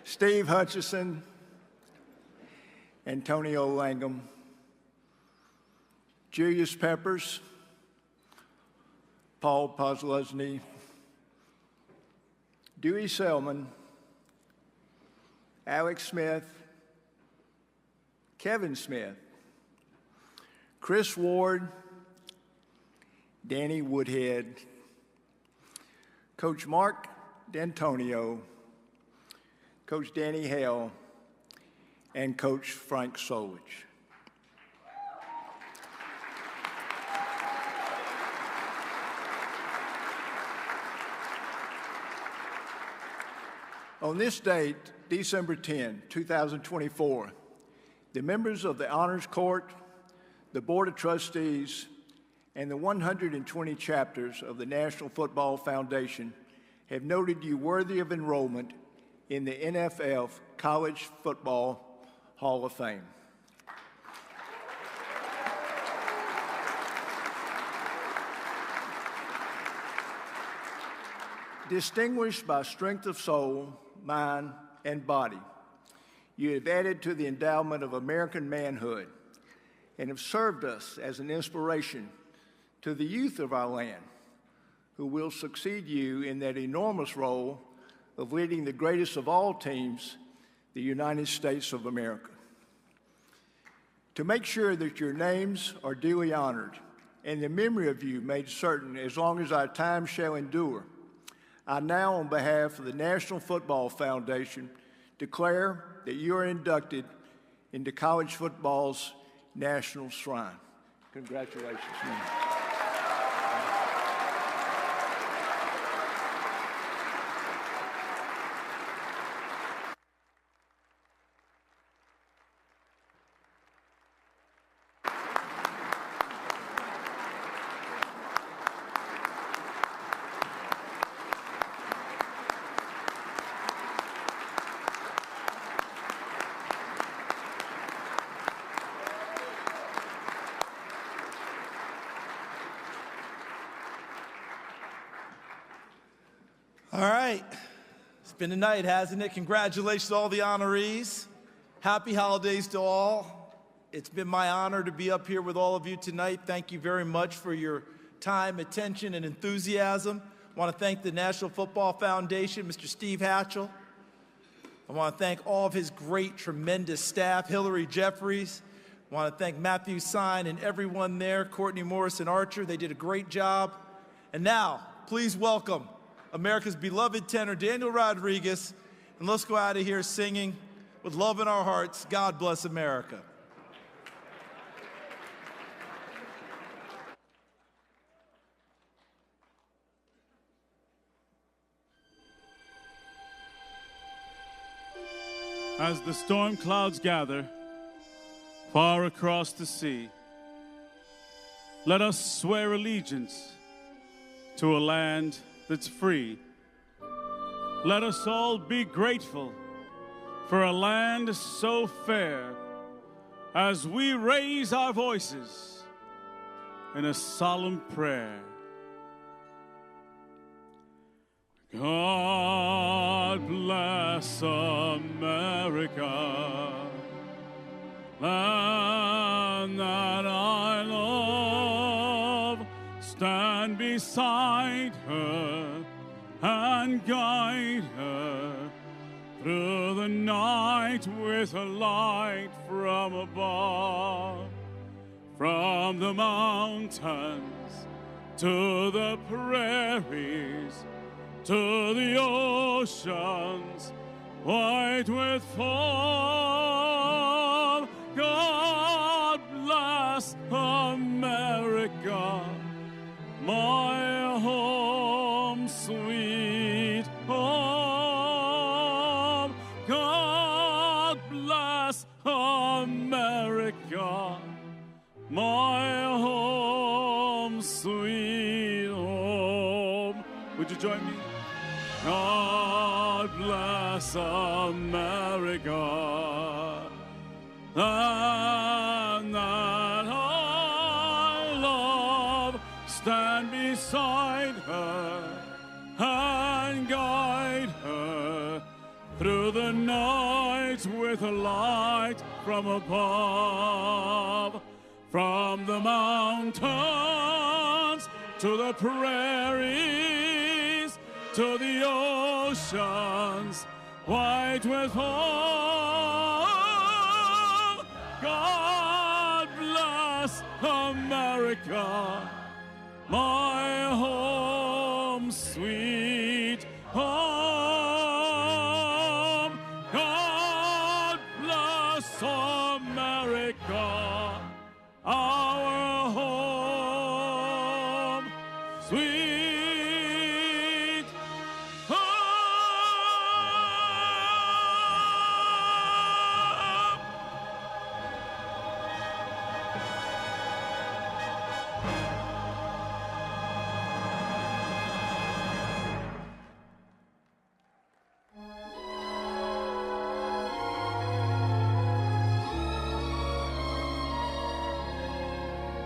Steve Hutchison, Antonio Langham, Julius Peppers, Paul Posluszny, Dewey Selman, Alex Smith, Kevin Smith, Chris Ward, Danny Woodhead, Coach Mark D'Antonio, Coach Danny Hale, and Coach Frank Solich. On this date, December 10, 2024, the members of the Honors Court, the Board of Trustees, and the 120 chapters of the National Football Foundation have noted you worthy of enrollment in the NFF College Football Hall of Fame. Distinguished by strength of soul, mind, and body, you have added to the endowment of American manhood and have served us as an inspiration to the youth of our land, who will succeed you in that enormous role of leading the greatest of all teams, the United States of America. To make sure that your names are duly honored and the memory of you made certain as long as our time shall endure, I now, on behalf of the National Football Foundation, declare that you are inducted into college football's national shrine. Congratulations, man. All right. It's been a night, hasn't it? Congratulations to all the honorees. Happy holidays to all. It's been my honor to be up here with all of you tonight. Thank you very much for your time, attention, and enthusiasm. I want to thank the National Football Foundation, Mr. Steve Hatchell. I want to thank all of his great, tremendous staff, Hillary Jeffries. I want to thank Matthew Sine and everyone there, Courtney Morris and Archer. They did a great job. And now, please welcome America's beloved tenor, Daniel Rodriguez, and let's go out of here singing with love in our hearts, God Bless America. As the storm clouds gather far across the sea, let us swear allegiance to a land that's free. Let us all be grateful for a land so fair, as we raise our voices in a solemn prayer. God bless America, land that I love. Stand beside her and guide her through the night with a light from above. From the mountains to the prairies, to the oceans white with foam. God bless America, my home, sweet home. God bless America, my home, sweet home. Would you join me? God bless America, land that I love. Stand beside her and guide her through the night with a light from above. From the mountains to the prairies, to the oceans white with foam. God bless America, my home, sweet home. God bless America, our home, sweet